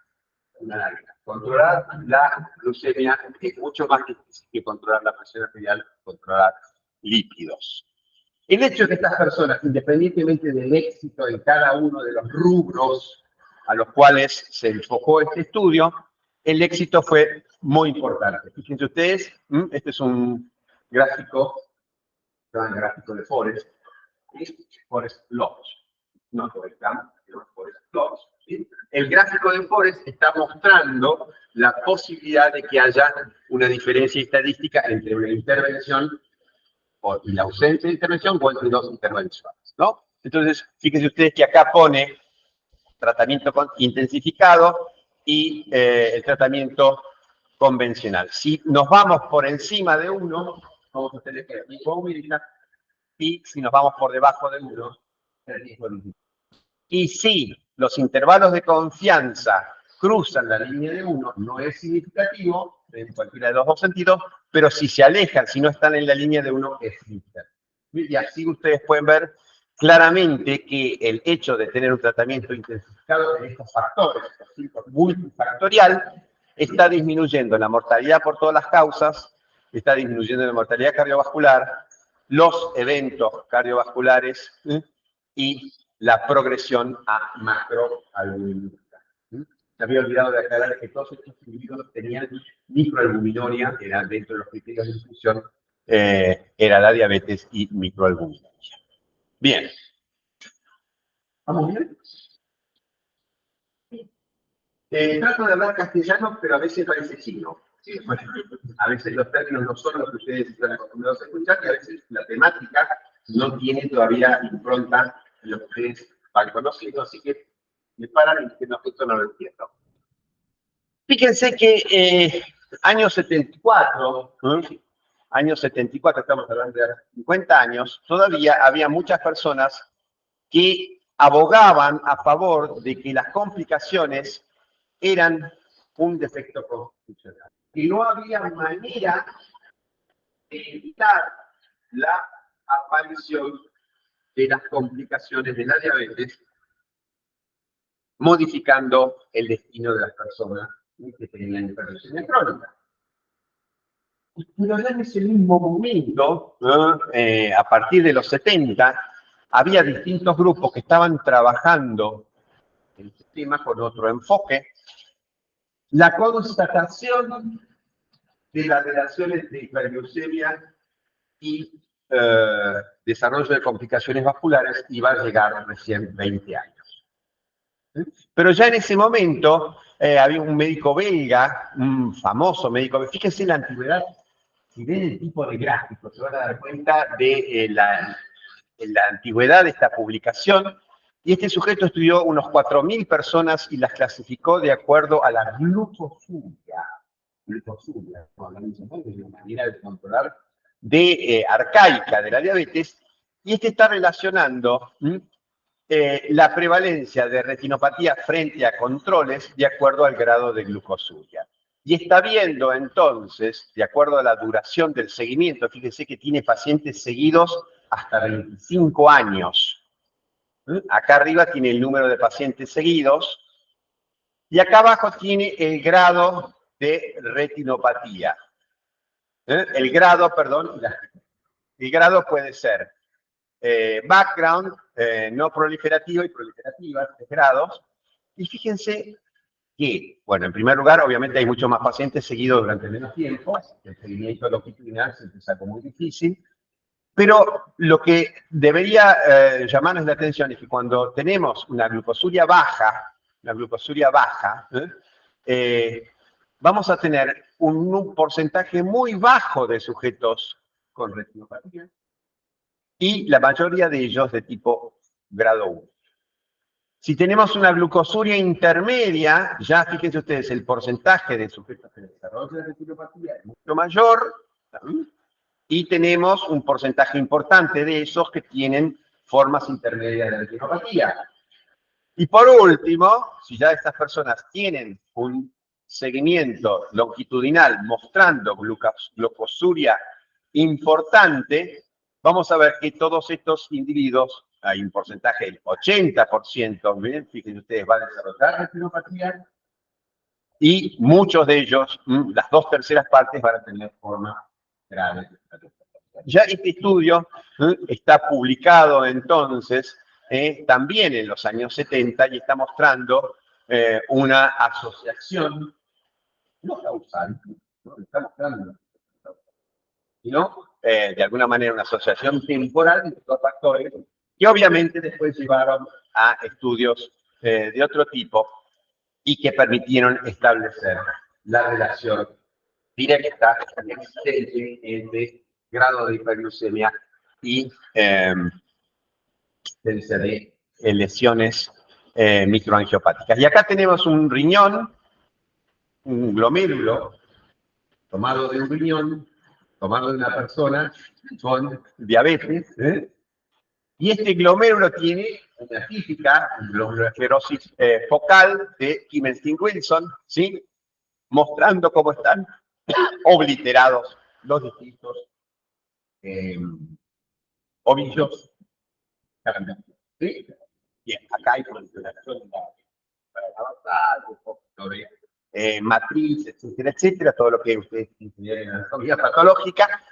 Controlar la glucemia es mucho más difícil que controlar la presión arterial, controlar lípidos. El hecho de que estas personas, independientemente del éxito en cada uno de los rubros a los cuales se enfocó este estudio, el éxito fue muy importante. Fíjense ustedes, este es un gráfico, el gráfico de Forest, Forest Plots, no Forest Gump, sino Forest Plots. El gráfico de Forest está mostrando la posibilidad de que haya una diferencia estadística entre una intervención y la ausencia de intervención o entre dos intervenciones, ¿no? Entonces, fíjense ustedes que acá pone tratamiento intensificado y el tratamiento convencional. Si nos vamos por encima de 1, vamos a tener que el riesgo aumenta, y si nos vamos por debajo de 1, el riesgo disminuye. Y si los intervalos de confianza cruzan la línea de 1, no es significativo, en cualquiera de los dos sentidos, pero si se alejan, si no están en la línea de 1, es significativo. Y así ustedes pueden ver claramente que el hecho de tener un tratamiento intensificado de estos factores, multifactorial, está disminuyendo la mortalidad por todas las causas, está disminuyendo la mortalidad cardiovascular, los eventos cardiovasculares y la progresión a macroalbuminuria. Se había olvidado de aclarar que todos estos individuos tenían microalbuminuria, que eran dentro de los criterios de inclusión, era la diabetes y microalbuminuria. Bien. ¿Vamos bien? Trato de hablar castellano, pero a veces parece chino. ¿Sí? Bueno, a veces los términos no son los que ustedes están acostumbrados a escuchar, y a veces la temática no tiene todavía impronta en lo que ustedes van conociendo, así que me paran y dicen, no, esto no lo entiendo. Fíjense que año 74, año 74, estamos hablando de 50 años, todavía había muchas personas que abogaban a favor de que las complicaciones eran un defecto constitucional. Y no había manera de evitar la aparición de las complicaciones de la diabetes, modificando el destino de las personas que tenían hipertensión crónica. Pero ya en ese mismo momento, a partir de los 70, había distintos grupos que estaban trabajando el sistema con otro enfoque. La constatación de las relaciones de hiperglucemia y desarrollo de complicaciones vasculares iba a llegar recién 20 años. Pero ya en ese momento había un médico belga, un famoso médico, fíjense la antigüedad, si ven el tipo de gráfico, se van a dar cuenta de la antigüedad de esta publicación. Y este sujeto estudió unos 4.000 personas y las clasificó de acuerdo a la glucosuria. Glucosuria, es una manera de controlar arcaica de la diabetes. Y este está relacionando la prevalencia de retinopatía frente a controles de acuerdo al grado de glucosuria. Y está viendo entonces, de acuerdo a la duración del seguimiento, fíjense que tiene pacientes seguidos hasta 25 años. Acá arriba tiene el número de pacientes seguidos y acá abajo tiene el grado de retinopatía. El grado puede ser background, no proliferativo y proliferativa, 3 grados. Y fíjense que, bueno, en primer lugar, obviamente hay muchos más pacientes seguidos durante menos tiempo, el seguimiento longitudinal se empieza como muy difícil, pero lo que debería llamarnos la atención es que cuando tenemos una glucosuria baja, vamos a tener un porcentaje muy bajo de sujetos con retinopatía y la mayoría de ellos de tipo grado 1. Si tenemos una glucosuria intermedia, ya fíjense ustedes, el porcentaje de sujetos que desarrollan retinopatía es mucho mayor, y tenemos un porcentaje importante de esos que tienen formas intermedias de retinopatía. Y por último, si ya estas personas tienen un seguimiento longitudinal mostrando glucosuria importante, vamos a ver que todos estos individuos, hay un porcentaje del 80%, ¿ven? Fíjense ustedes, va a desarrollar retinopatía, y muchos de ellos, las 2/3 partes, van a tener forma grave. Ya este estudio está publicado entonces también en los años 70 y está mostrando una asociación, no causal, no está mostrando, sino de alguna manera una asociación temporal entre dos factores que obviamente después llevaron a estudios de otro tipo y que permitieron establecer la relación directa existente entre grado de hiperglucemia y de lesiones microangiopáticas. Y acá tenemos un riñón, un glomérulo, tomado de un riñón, tomado de una persona con diabetes, y este glomérulo tiene una típica glomerulosclerosis focal de Kimenstein-Wilson, ¿sí? Mostrando cómo están obliterados los distintos ovillos. ¿Sí? Bien, acá hay proliferación para avanzar, matriz, etcétera, etcétera, todo lo que ustedes estudian en anatomía patológica.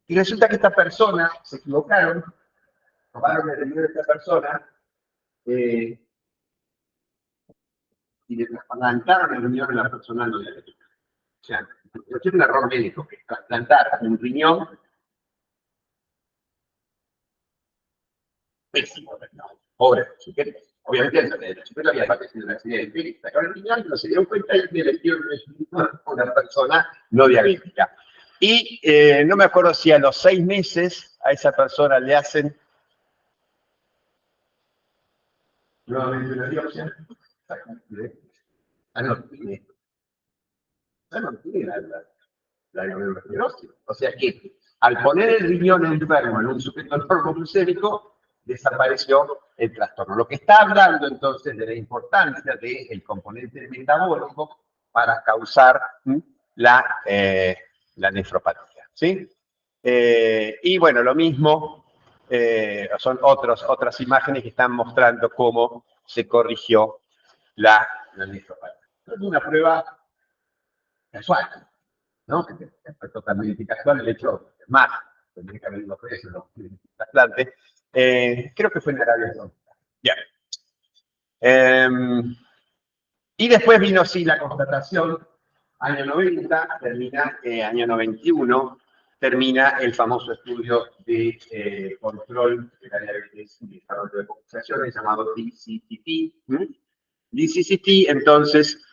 Y resulta que esta persona se equivocaron, tomaron el riñón de esta persona y le trasplantaron el riñón a la persona no diabética. O sea, es un error médico que trasplantar un riñón pésimo, ¿no? Pobre sujeto. Obviamente el sujeto había padecido un accidente, sacaron el riñón, pero se dieron cuenta y le metieron una persona no diabética. Y no me acuerdo si a los 6 meses a esa persona le hacen nuevamente una biopsia. No tiene la glomerulosclerosis. O sea que al poner el riñón enfermo en un sujeto normoglucémico, desapareció el trastorno. Lo que está hablando entonces de la importancia del componente metabólico para causar la nefropatía. ¿Sí? Y bueno, lo mismo, son otras imágenes que están mostrando cómo se corrigió la nefropatía. Es una prueba casual, ¿no? Es totalmente casual el hecho, es más, tendría que haber ido preso, ¿no? Trasplante. Creo que fue en Arabia Saudita. Bien. Y después vino, sí, la constatación, año 90, termina, año 91, termina el famoso estudio de control de la diabetes y desarrollo de compensaciones llamado DCCT. DCCT, entonces,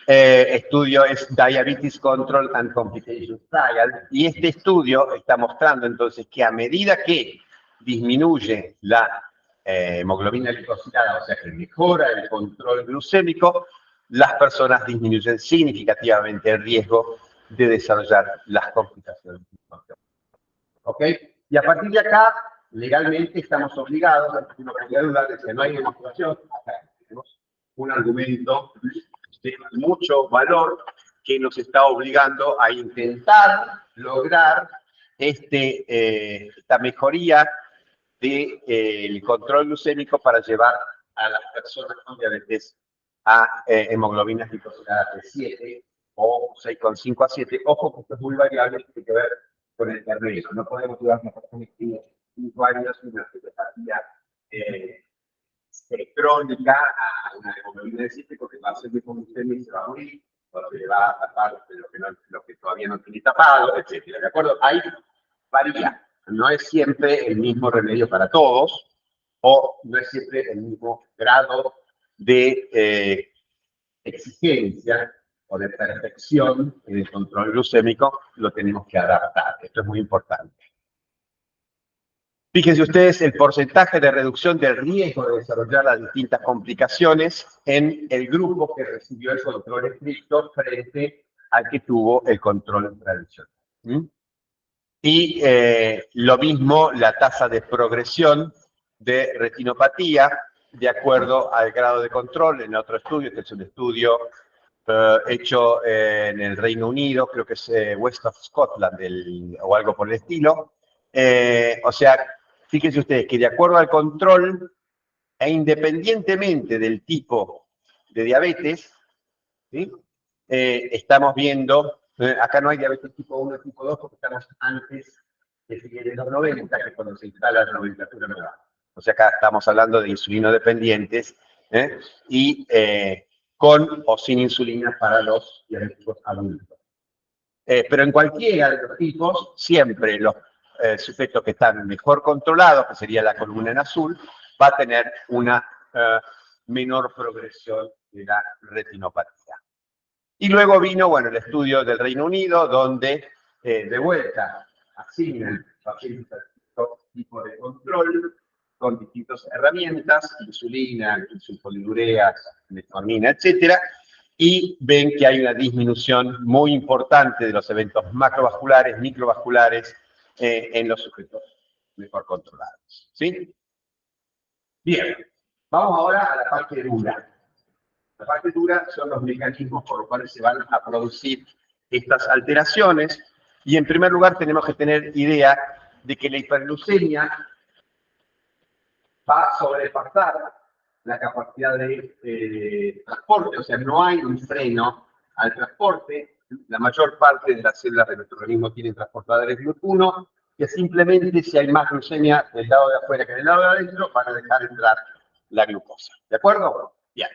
estudio es Diabetes Control and Complications Trial, y este estudio está mostrando entonces que a medida que disminuye la hemoglobina glicosilada, o sea que mejora el control glucémico, las personas disminuyen significativamente el riesgo de desarrollar las complicaciones. ¿Ok? Y a partir de acá, legalmente estamos obligados, a no podría dudar de que no hay demostración, acá tenemos un argumento de mucho valor que nos está obligando a intentar lograr esta mejoría del control glucémico para llevar a las personas con diabetes a hemoglobinas glicosiladas de 7 o 6,5 a 7. Ojo, que esto es muy variable, tiene que ver con el terreno. No podemos llevar a una persona que tiene 5 años y una cetopatia crónica a una hemoglobina de 7 porque va a ser de combustible y se va a morir, o se le va a tapar lo que todavía no tiene tapado, etc. ¿De acuerdo? Ahí varía. No es siempre el mismo remedio para todos, o no es siempre el mismo grado de exigencia o de perfección en el control glucémico, lo tenemos que adaptar. Esto es muy importante. Fíjense ustedes el porcentaje de reducción del riesgo de desarrollar las distintas complicaciones en el grupo que recibió el control estricto frente al que tuvo el control tradicional. Y lo mismo la tasa de progresión de retinopatía de acuerdo al grado de control en otro estudio. Este es un estudio hecho en el Reino Unido, creo que es West of Scotland o algo por el estilo. O sea, fíjense ustedes que de acuerdo al control e independientemente del tipo de diabetes, ¿sí? Estamos viendo, acá no hay diabetes tipo 1 y tipo 2 porque estamos antes de los 90, que cuando se instala la nomenclatura nueva. O sea, acá estamos hablando de insulinodependientes y con o sin insulina para los diabéticos adultos. Pero en cualquiera de los tipos, siempre los sujetos que están mejor controlados, que sería la columna en azul, va a tener una menor progresión de la retinopatía. Y luego vino, bueno, el estudio del Reino Unido, donde de vuelta asignan pacientes a distintos tipos de control con distintas herramientas, insulina, sulfonilureas, metformina, etcétera, y ven que hay una disminución muy importante de los eventos macrovasculares, microvasculares en los sujetos mejor controlados. ¿Sí? Bien, vamos ahora a la parte dura. La parte dura son los mecanismos por los cuales se van a producir estas alteraciones. Y en primer lugar tenemos que tener idea de que la hiperglucemia va a sobrepasar la capacidad de transporte, o sea, no hay un freno al transporte. La mayor parte de las células de nuestro organismo tienen transportadores GLUT1, que simplemente si hay más glucemia del lado de afuera que del lado de adentro, van a dejar entrar la glucosa. ¿De acuerdo? Bien.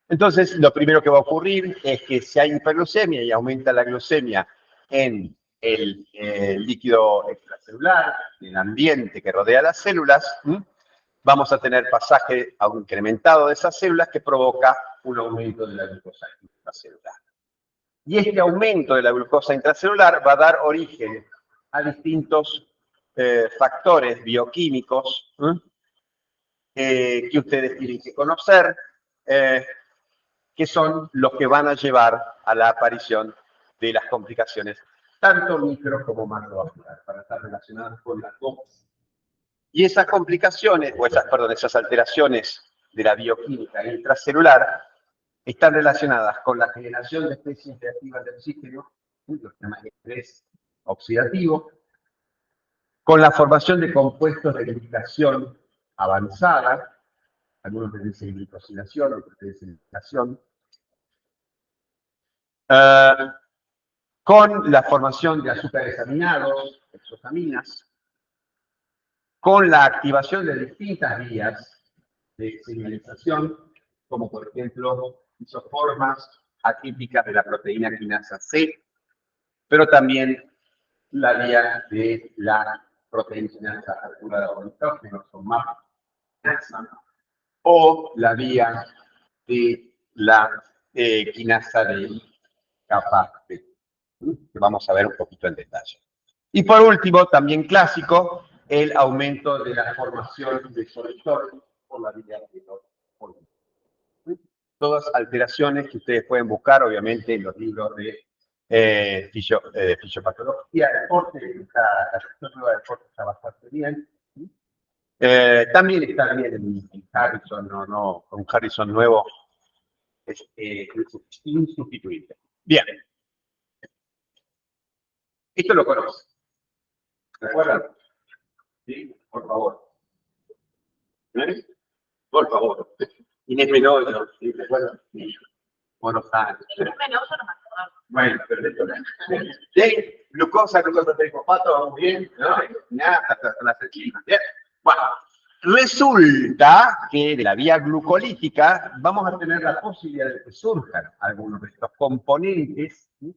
Entonces, lo primero que va a ocurrir es que si hay hiperglucemia y aumenta la glucemia en el líquido extracelular, en el ambiente que rodea las células, vamos a tener pasaje incrementado de esas células que provoca un aumento de la glucosa intracelular. Y este aumento de la glucosa intracelular va a dar origen a distintos factores bioquímicos que ustedes tienen que conocer, que son los que van a llevar a la aparición de las complicaciones, tanto micro como macrovasculares, para estar relacionadas con las dos. Y esas complicaciones, o esas alteraciones de la bioquímica intracelular, están relacionadas con la generación de especies reactivas del oxígeno, lo que se llama estrés oxidativo, con la formación de compuestos de glicación avanzada, algunos les dicen glicosilación, otros les dicen glicación, con la formación de azúcares aminados, hexosaminas, con la activación de distintas vías de señalización, como por ejemplo isoformas atípicas de la proteína quinasa C, pero también la vía de la proteína quinasa activada por nitrógeno, son más o la vía de la quinasa de capa B, que vamos a ver un poquito en detalle. Y por último, también clásico, el aumento de la formación de colectores por la vía de los polímeros. Todas alteraciones que ustedes pueden buscar, obviamente, en los libros de fisiopatología, deporte, la sección nueva de deporte está bastante bien. También está bien en Harrison, no, con Harrison nuevo es insustituible. Bien. Esto lo conoce. ¿De acuerdo? Sí, por favor. ¿Eh? Por favor. Inés Menoyo, ¿sí? ¿De acuerdo? Sí. Buenos años. Bueno, perfecto. ¿Sí? Glucosa trifosfato, vamos bien, ¿no? Nada, hasta la cerquina. Bien. Bueno, resulta que de la vía glucolítica vamos a tener la posibilidad de que surjan algunos de estos componentes, ¿sí?,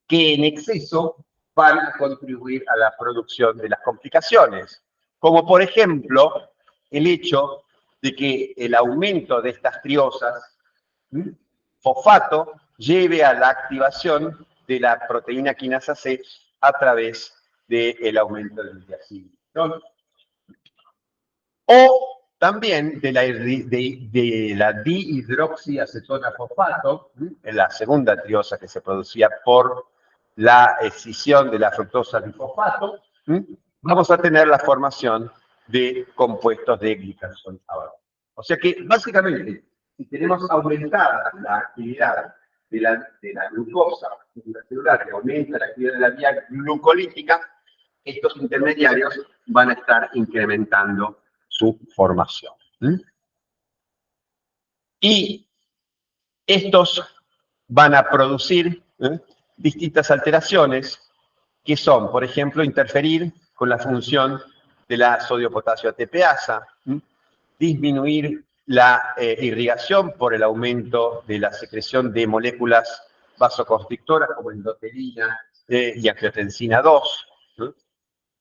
que en exceso van a contribuir a la producción de las complicaciones, como por ejemplo el hecho de que el aumento de estas triosas, fosfato, lleve a la activación de la proteína quinasa C a través del aumento del diacilglicerol. O también de la dihidroxiacetona fosfato, la segunda triosa que se producía por la escisión de la fructosa bifosfato, vamos a tener la formación de compuestos de glicación abajo. O sea que, básicamente, si tenemos aumentada la actividad de la glucosa intracelular, que aumenta la actividad de la vía glucolítica, estos intermediarios van a estar incrementando su formación. Y estos van a producir distintas alteraciones que son, por ejemplo, interferir con la función de la sodio-potasio ATPasa, disminuir la irrigación por el aumento de la secreción de moléculas vasoconstrictoras como endotelina y angiotensina 2.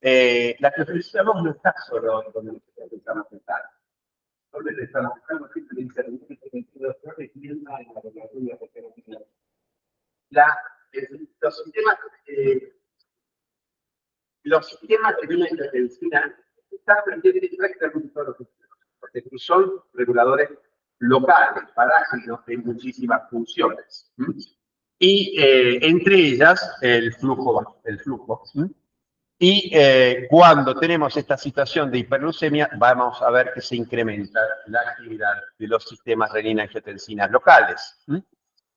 La angiotensina 2 no está solo con el que estamos pensando. Solo le estamos buscando siempre el intermitente que los sistemas de una angiotensina están presentes prácticamente en todos los sistemas, porque son reguladores locales, parásitos de muchísimas funciones. Y entre ellas el flujo. Y cuando tenemos esta situación de hiperglucemia, vamos a ver que se incrementa la actividad de los sistemas renina-angiotensinas locales.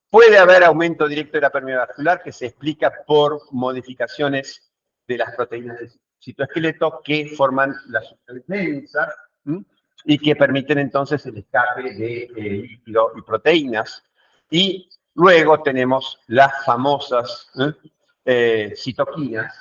Puede haber aumento directo de la permeabilidad vascular que se explica por modificaciones de las proteínas del citoesqueleto que forman las sustancias densas y que permiten entonces el escape de líquido y proteínas. Y luego tenemos las famosas citoquinas,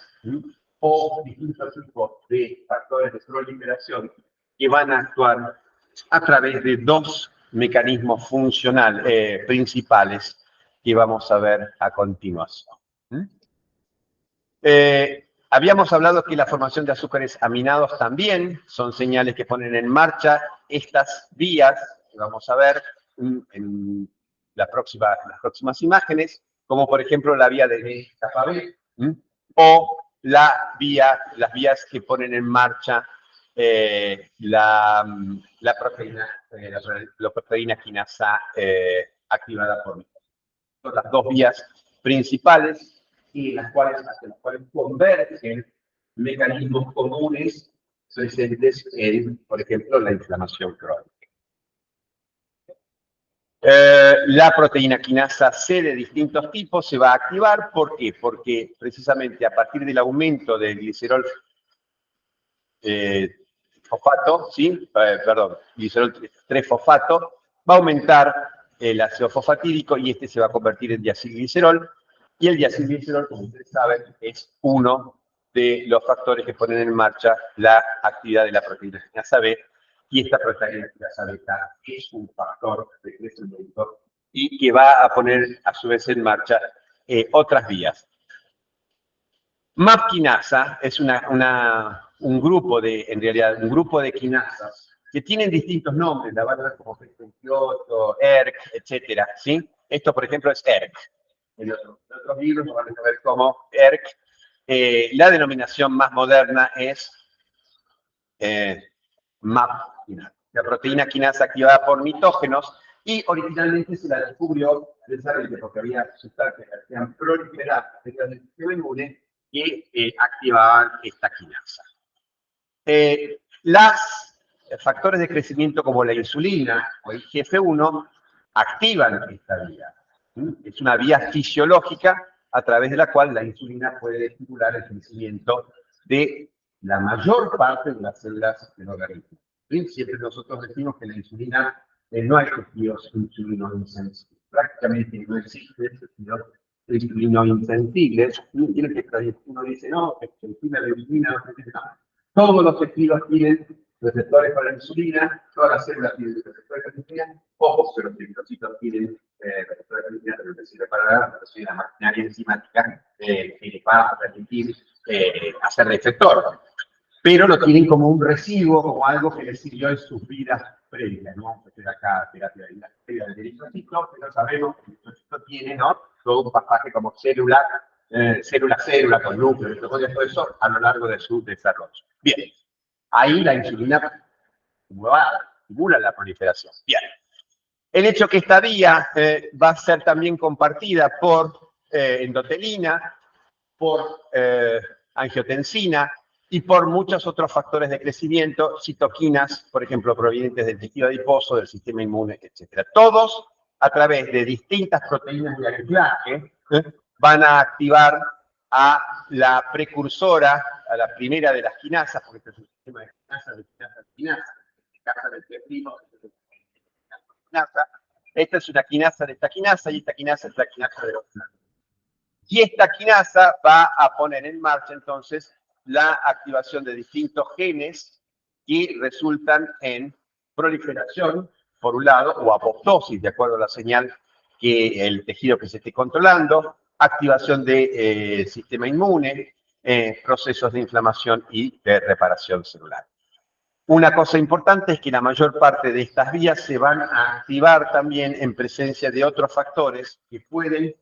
o distintos tipos de factores de proliferación que van a actuar a través de dos mecanismos funcionales principales que vamos a ver a continuación. Habíamos hablado que la formación de azúcares aminados también son señales que ponen en marcha estas vías que vamos a ver en las próximas imágenes, como por ejemplo la vía de capa B, o las vías que ponen en marcha la proteína quinasa activada por mitocondria. Son las dos vías principales y hacia las cuales convergen mecanismos comunes presentes en, por ejemplo, la inflamación crónica. La proteína quinasa C de distintos tipos se va a activar. ¿Por qué? Porque precisamente a partir del aumento del glicerol fosfato, ¿sí? Glicerol 3-fosfato, va a aumentar el ácido fosfatídico y este se va a convertir en diacilglicerol. Y el diacilglicerol, como ustedes saben, es uno de los factores que ponen en marcha la actividad de la proteína quinasa B. Y esta proteína quinasa beta es un factor de crecimiento y que va a poner a su vez en marcha otras vías. MAP quinasa es un grupo de quinasas que tienen distintos nombres, la van a ver como Kyoto, ERK, etcétera, ¿sí? Esto, por ejemplo, es ERK. En otros libros lo van a ver como ERK. La denominación más moderna es MAP quinasa, la proteína quinasa activada por mitógenos, y originalmente se la descubrió precisamente porque había sustancias que hacían proliferar dentro del sistema inmune que activaban esta quinasa. Los factores de crecimiento como la insulina o el IGF-1 activan esta vía. Es una vía fisiológica a través de la cual la insulina puede estimular el crecimiento de la mayor parte de las células del organismo. Siempre nosotros decimos que la insulina no hay tejidos insulino-insensibles. Prácticamente no existe tejidos insulino-insensibles. Uno dice, no, la insulina, todos los tejidos tienen receptores para la insulina, todas las células tienen receptores para la insulina, pocos de los linfocitos tienen receptores para la insulina, pero que sirve para la maquinaria enzimática que va a permitir hacer receptor. Pero lo tienen como un residuo, como algo que les sirvió en sus vidas previas, ¿no? Acá, terapia del linfocito, pero sabemos que el linfocito tiene, ¿no? Todo un pasaje como célula, con núcleo, y todo eso a lo largo de su desarrollo. Bien, ahí la insulina estimula la proliferación. Bien, el hecho que esta vía va a ser también compartida por endotelina, por angiotensina y por muchos otros factores de crecimiento, citoquinas, por ejemplo, provenientes del tejido adiposo, del sistema inmune, etc. Todos, a través de distintas proteínas de anclaje, van a activar a la precursora, a la primera de las quinasas, porque este es un sistema de quinasa, del primo, quinasa. Esta es una quinasa de esta quinasa y esta quinasa es la quinasa de otra. Y esta quinasa va a poner en marcha entonces la activación de distintos genes que resultan en proliferación, por un lado, o apoptosis, de acuerdo a la señal que el tejido que se esté controlando, activación del sistema inmune, procesos de inflamación y de reparación celular. Una cosa importante es que la mayor parte de estas vías se van a activar también en presencia de otros factores que pueden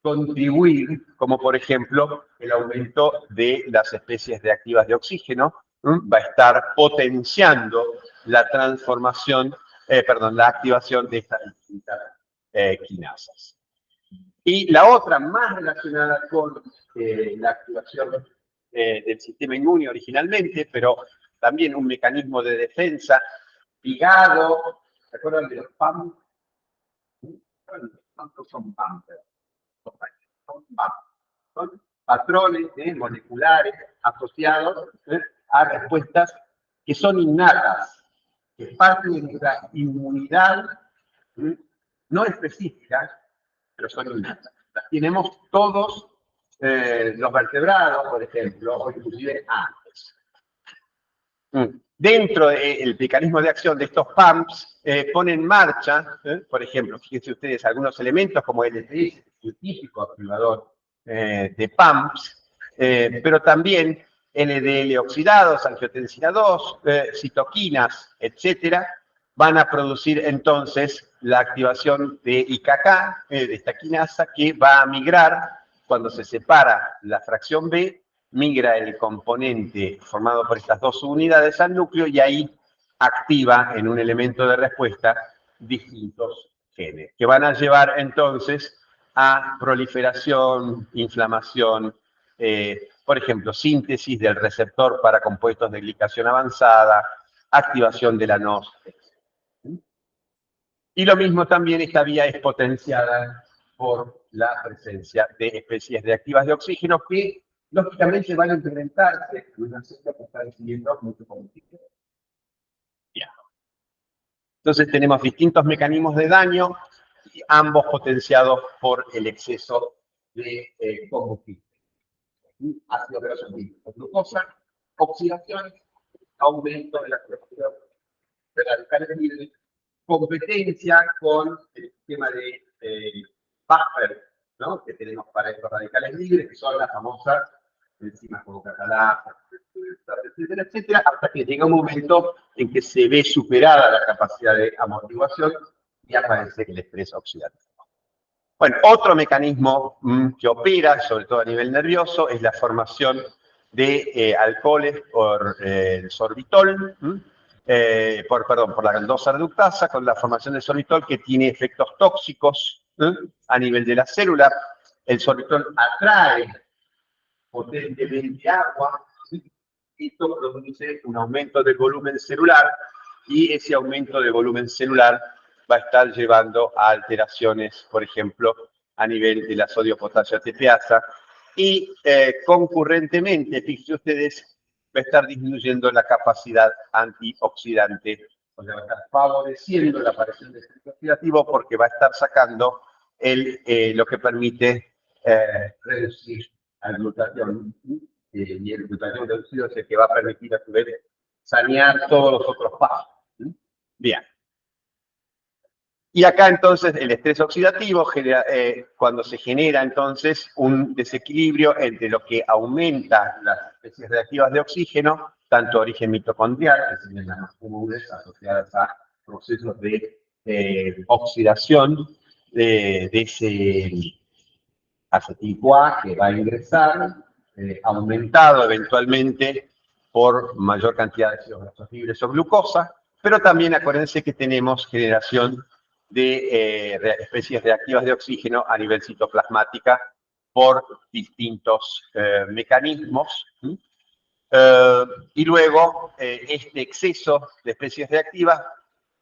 contribuir, como por ejemplo el aumento de las especies reactivas de oxígeno, va a estar potenciando la transformación, la activación de estas distintas quinasas. Y la otra más relacionada con la activación del sistema inmune originalmente, pero también un mecanismo de defensa ligado, ¿se acuerdan de los PAM? ¿Cuántos son PAM? Son patrones moleculares asociados a respuestas que son innatas, que parten de nuestra inmunidad no específica, pero son innatas. Las tenemos todos los vertebrados, por ejemplo, o inclusive antes. Dentro del mecanismo de acción de estos PAMPs, pone en marcha, por ejemplo, fíjense ustedes, algunos elementos como el LTS, el típico activador de PAMPs, pero también NDL oxidados, angiotensina 2, citoquinas, etcétera, van a producir entonces la activación de IKK, de esta quinasa, que va a migrar cuando se separa la fracción B, migra el componente formado por estas dos unidades al núcleo y ahí activa en un elemento de respuesta distintos genes, que van a llevar entonces a proliferación, inflamación, por ejemplo, síntesis del receptor para compuestos de glicación avanzada, activación de la NOS. Y lo mismo también esta vía es potenciada por la presencia de especies reactivas de oxígeno que lógicamente van a implementarse en una célula que está recibiendo mucho combustible. Entonces tenemos distintos mecanismos de daño, ambos potenciados por el exceso de combustible. Ácido graso lípido, glucosa, oxidación, aumento de la producción de radicales libres, competencia con el sistema de buffer, ¿no?, que tenemos para estos radicales libres, que son las famosas enzimas como catalasa, etcétera, etcétera, hasta que llega un momento en que se ve superada la capacidad de amortiguación y aparece el estrés oxidativo. Bueno, otro mecanismo que opera, sobre todo a nivel nervioso, es la formación de alcoholes por el sorbitol, por la 2-reductasa, con la formación de sorbitol que tiene efectos tóxicos a nivel de la célula. El sorbitol atrae potentemente agua, esto produce un aumento del volumen celular y ese aumento de volumen celular va a estar llevando a alteraciones, por ejemplo, a nivel de la sodio-potasio ATPasa y concurrentemente, fíjense ustedes, va a estar disminuyendo la capacidad antioxidante, o sea, va a estar favoreciendo la aparición de estrés oxidativo porque va a estar sacando lo que permite reducir al glutatión, y el glutatión reducido es el que va a permitir a su vez sanear todos los otros pasos. Bien. Y acá entonces el estrés oxidativo, cuando se genera entonces un desequilibrio entre lo que aumenta las especies reactivas de oxígeno, tanto origen mitocondrial, que son las más comunes asociadas a procesos de oxidación de ese acetil-CoA que va a ingresar, aumentado eventualmente por mayor cantidad de ácidos grasos libres o glucosa, pero también acuérdense que tenemos generación de especies reactivas de oxígeno a nivel citoplasmática por distintos mecanismos. Y luego este exceso de especies reactivas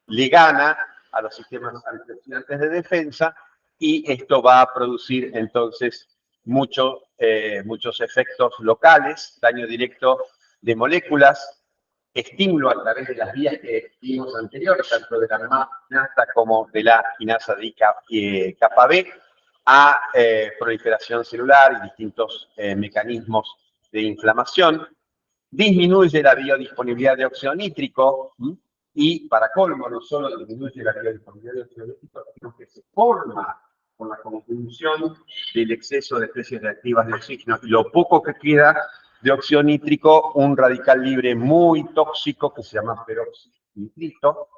le gana a los sistemas antioxidantes de defensa y esto va a producir entonces muchos efectos locales, daño directo de moléculas, estímulo a través de las vías que vimos anteriores, tanto de la NAFTA como de la quinasa de kappa B, a proliferación celular y distintos mecanismos de inflamación. Disminuye la biodisponibilidad de óxido nítrico y, para colmo, no solo disminuye la biodisponibilidad de óxido nítrico, sino que se forma con la conjunción del exceso de especies reactivas de oxígeno y lo poco que queda de óxido nítrico, un radical libre muy tóxico que se llama peroxinitrito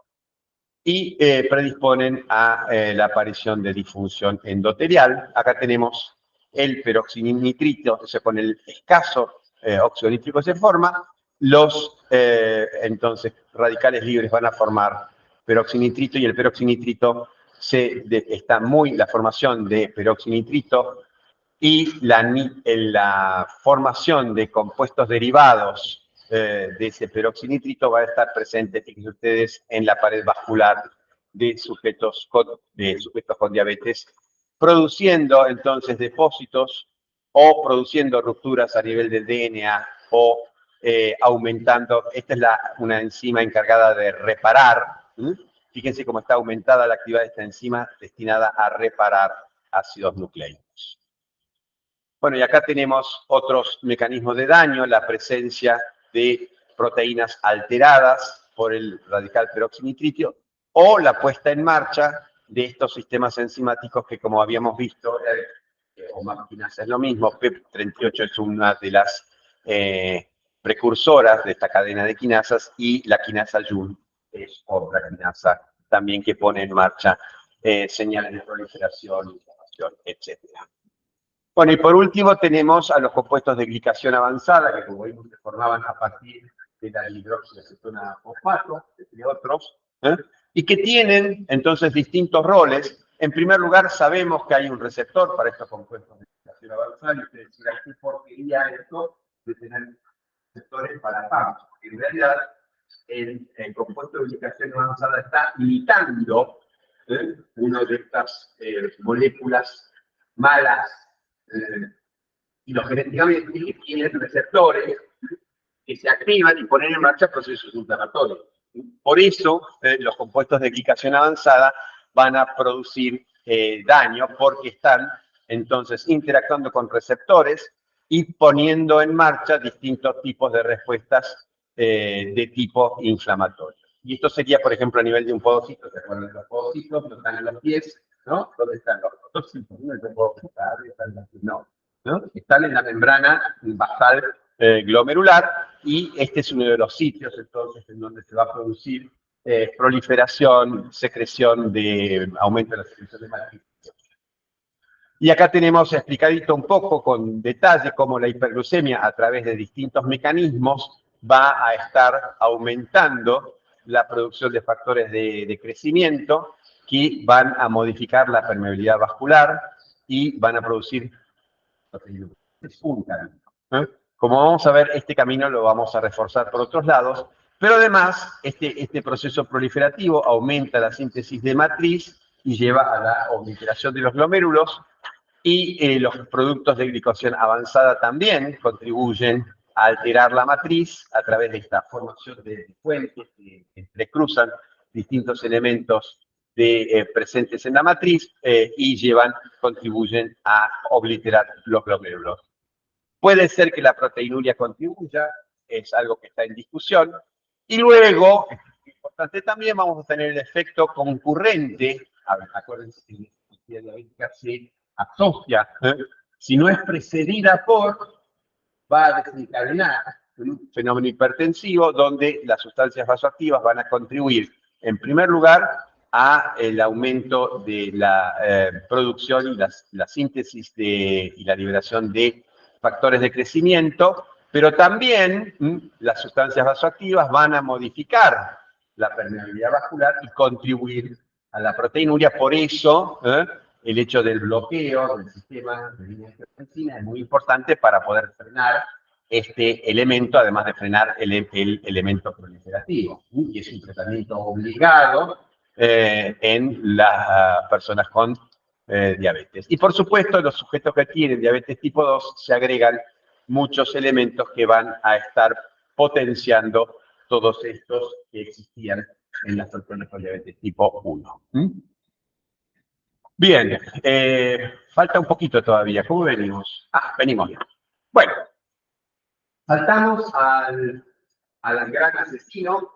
y predisponen a la aparición de disfunción endotelial. Acá tenemos el peroxinitrito, o sea, con el escaso óxido nítrico se forma, los entonces radicales libres van a formar peroxinitrito y el peroxinitrito la formación de peroxinitrito y la formación de compuestos derivados de ese peroxinitrito va a estar presente, fíjense ustedes, en la pared vascular de sujetos con diabetes, produciendo entonces depósitos o produciendo rupturas a nivel del DNA o aumentando. Esta es una enzima encargada de reparar. Fíjense cómo está aumentada la actividad de esta enzima destinada a reparar ácidos nucleicos. Bueno, y acá tenemos otros mecanismos de daño, la presencia de proteínas alteradas por el radical peroxinitrito o la puesta en marcha de estos sistemas enzimáticos que, como habíamos visto, o más quinasa es lo mismo, PEP38 es una de las precursoras de esta cadena de quinasas y la quinasa Jun es otra quinasa también que pone en marcha señales de proliferación, inflamación, etc. Bueno, y por último tenemos a los compuestos de glicación avanzada, que como vimos se formaban a partir de la hidroxiacetona fosfato, entre otros, y que tienen entonces distintos roles. En primer lugar, sabemos que hay un receptor para estos compuestos de glicación avanzada, y ustedes dirán, ¿qué porquería esto de tener receptores para fármacos? En realidad, el compuesto de glicación avanzada está imitando una de estas moléculas malas filogenéticamente, que tienen receptores que se activan y ponen en marcha procesos inflamatorios. Por eso, los compuestos de glicación avanzada van a producir daño, porque están entonces interactuando con receptores y poniendo en marcha distintos tipos de respuestas de tipo inflamatorio. Y esto sería, por ejemplo, a nivel de un podocito. ¿Se acuerdan de los podocitos? No están en los pies, ¿no? ¿Dónde están los podocitos? No, ¿no? Están en la membrana basal glomerular, y este es uno de los sitios entonces en donde se va a producir proliferación, secreción de aumento de la secreción de matriz. Y acá tenemos explicadito un poco con detalle cómo la hiperglucemia a través de distintos mecanismos va a estar aumentando la producción de factores de crecimiento que van a modificar la permeabilidad vascular y van a producir un camino. Como vamos a ver, este camino lo vamos a reforzar por otros lados, pero además este proceso proliferativo aumenta la síntesis de matriz y lleva a la obliteración de los glomérulos, y los productos de glicación avanzada también contribuyen a alterar la matriz a través de esta formación de puentes que entrecruzan distintos elementos presentes en la matriz y contribuyen a obliterar los glomérulos. Puede ser que la proteinuria contribuya, es algo que está en discusión. Y luego, es importante también, vamos a tener el efecto concurrente. A ver, acuérdense que la diabética se asocia, si no es precedida por, va a desencadenar un fenómeno hipertensivo donde las sustancias vasoactivas van a contribuir, en primer lugar, a el aumento de la producción y la síntesis y la liberación de factores de crecimiento, pero también las sustancias vasoactivas van a modificar la permeabilidad vascular y contribuir a la proteinuria. Por eso, el hecho del bloqueo del sistema de angiotensina es muy importante para poder frenar este elemento, además de frenar el elemento proliferativo. Y es un tratamiento obligado en las personas con diabetes. Y por supuesto, los sujetos que tienen diabetes tipo 2 se agregan muchos elementos que van a estar potenciando todos estos que existían en las personas con diabetes tipo 1. Bien, falta un poquito todavía. ¿Cómo venimos? Venimos bien. Bueno, saltamos al gran asesino.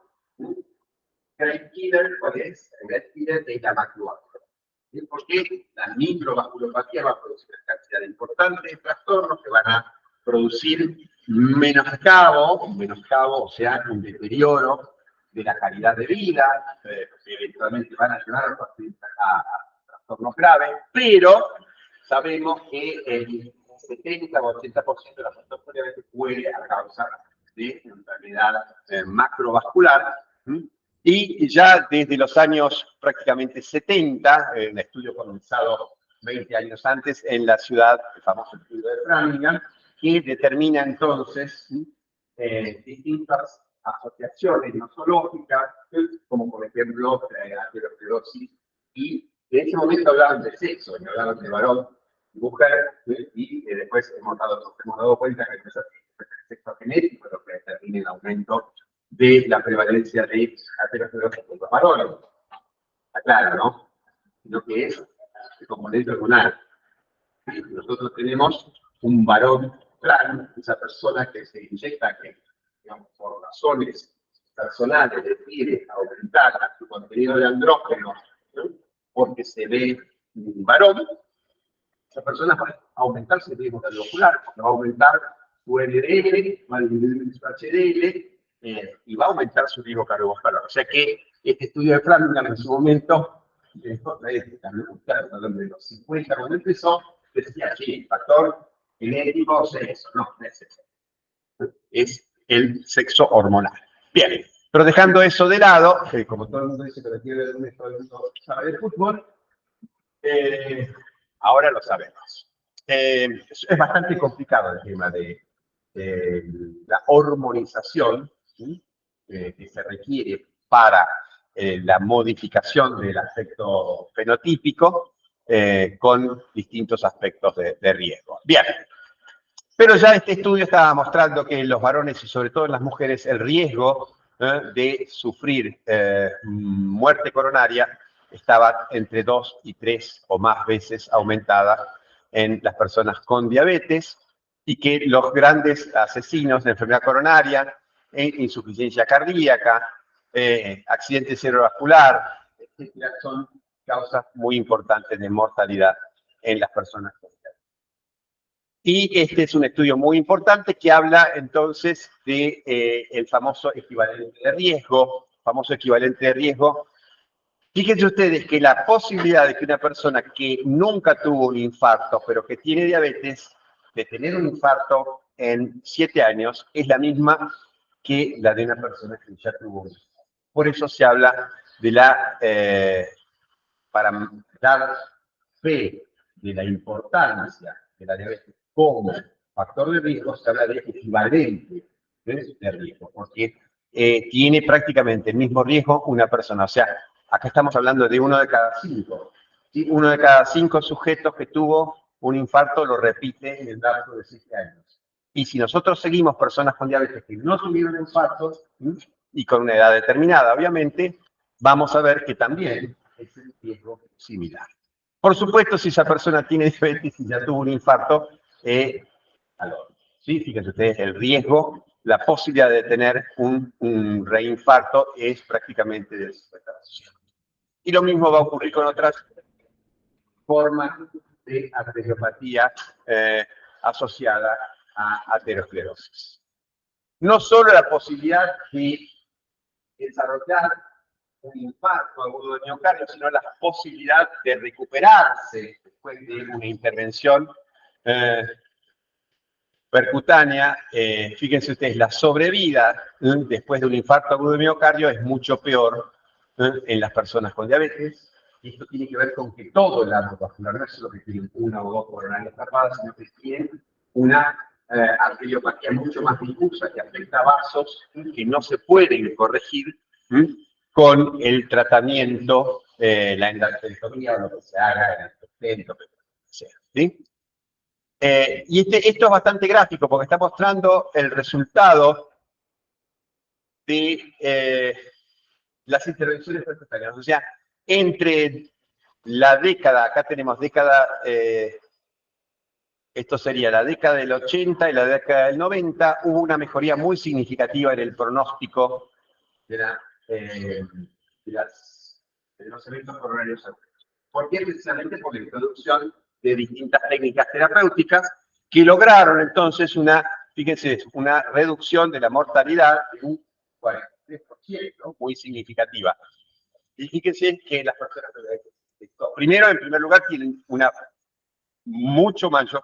Great killer, ¿cuál es? El great killer de la macrovascular. Porque la microvasculopatía va a producir una cantidad importante de trastornos que van a producir menoscabo, o sea, un deterioro de la calidad de vida, que eventualmente van a llevar a trastornos graves, pero sabemos que el 70 o 80% de las personas con diabetes puede a causa de enfermedad macrovascular. Y ya desde los años prácticamente 70, un estudio comenzado 20 años antes en la ciudad, el famoso estudio de Framingham, que determina entonces distintas asociaciones nosológicas, como por ejemplo aterosclerosis, y en ese momento hablaban de sexo, y hablaban de varón y mujer, y después hemos dado cuenta que es el sexo genético lo que determina el aumento de la prevalencia de aterosclerosis en los varones. Está claro, ¿no? Lo que es el componente hormonal. Nosotros tenemos un varón trans, esa persona que se inyecta, que digamos, por razones personales decide aumentar su contenido de andrógeno, ¿no? Porque se ve un varón, esa persona va a aumentar su riesgo cardiovascular, va a aumentar su LDL, va a disminuir su HDL, y va a aumentar su riesgo cardiovascular. O sea que este estudio de Framingham en su momento, de los 50, cuando empezó, decía, sí, factor genético, sexo. No, no es eso. Es el sexo hormonal. Bien, pero dejando eso de lado, como todo el mundo dice que lo quiere ver un todo el mundo sabe de fútbol, ahora lo sabemos. Es bastante complicado el tema de la hormonización, ¿sí? Que se requiere para la modificación del aspecto fenotípico con distintos aspectos de riesgo. Bien, pero ya este estudio estaba mostrando que en los varones y sobre todo en las mujeres el riesgo de sufrir muerte coronaria estaba entre 2 y 3 o más veces aumentada en las personas con diabetes y que los grandes asesinos de enfermedad coronaria, insuficiencia cardíaca, accidente cerebrovascular, etcétera, son causas muy importantes de mortalidad en las personas con diabetes. Y este es un estudio muy importante que habla entonces de el famoso equivalente de riesgo, Fíjense ustedes que la posibilidad de que una persona que nunca tuvo un infarto, pero que tiene diabetes, de tener un infarto en 7 años, es la misma que la de una persona que ya tuvo un infarto. Por eso se habla de para dar fe de la importancia de la diabetes como factor de riesgo, se habla de equivalente de riesgo, porque tiene prácticamente el mismo riesgo una persona. O sea, acá estamos hablando de 1 de cada 5. ¿Sí? 1 de cada 5 sujetos que tuvo un infarto lo repite en el lapso de 7 años. Y si nosotros seguimos personas con diabetes que no tuvieron infartos y con una edad determinada, obviamente, vamos a ver que también es el riesgo similar. Por supuesto, si esa persona tiene diabetes y ya tuvo un infarto, ¿sí? Fíjense ustedes, el riesgo, la posibilidad de tener un reinfarto es prácticamente del 50%. Y lo mismo va a ocurrir con otras formas de arteriopatía asociada a aterosclerosis. No solo la posibilidad de desarrollar un infarto agudo de miocardio, sino la posibilidad de recuperarse después de una intervención percutánea. Fíjense ustedes, la sobrevida después de un infarto agudo de miocardio es mucho peor en las personas con diabetes. Y esto tiene que ver con que todo el arco vascular, no es solo que tienen una o dos coronarias tapadas, sino que tienen una arteriopatía mucho más difusa que afecta a vasos que no se pueden corregir con el tratamiento, la endarterectomía o lo que se haga en el sustento, ¿sí? Y esto es bastante gráfico porque está mostrando el resultado de las intervenciones percutáneas. O sea, entre la década, acá tenemos década, esto sería la década del 80 y la década del 90, hubo una mejoría muy significativa en el pronóstico de los eventos coronarios agudos. ¿Por qué? Precisamente por la introducción de distintas técnicas terapéuticas que lograron entonces fíjense, una reducción de la mortalidad de un 43%, muy significativa. Y fíjense que las personas, primero, en primer lugar, tienen una mucho mayor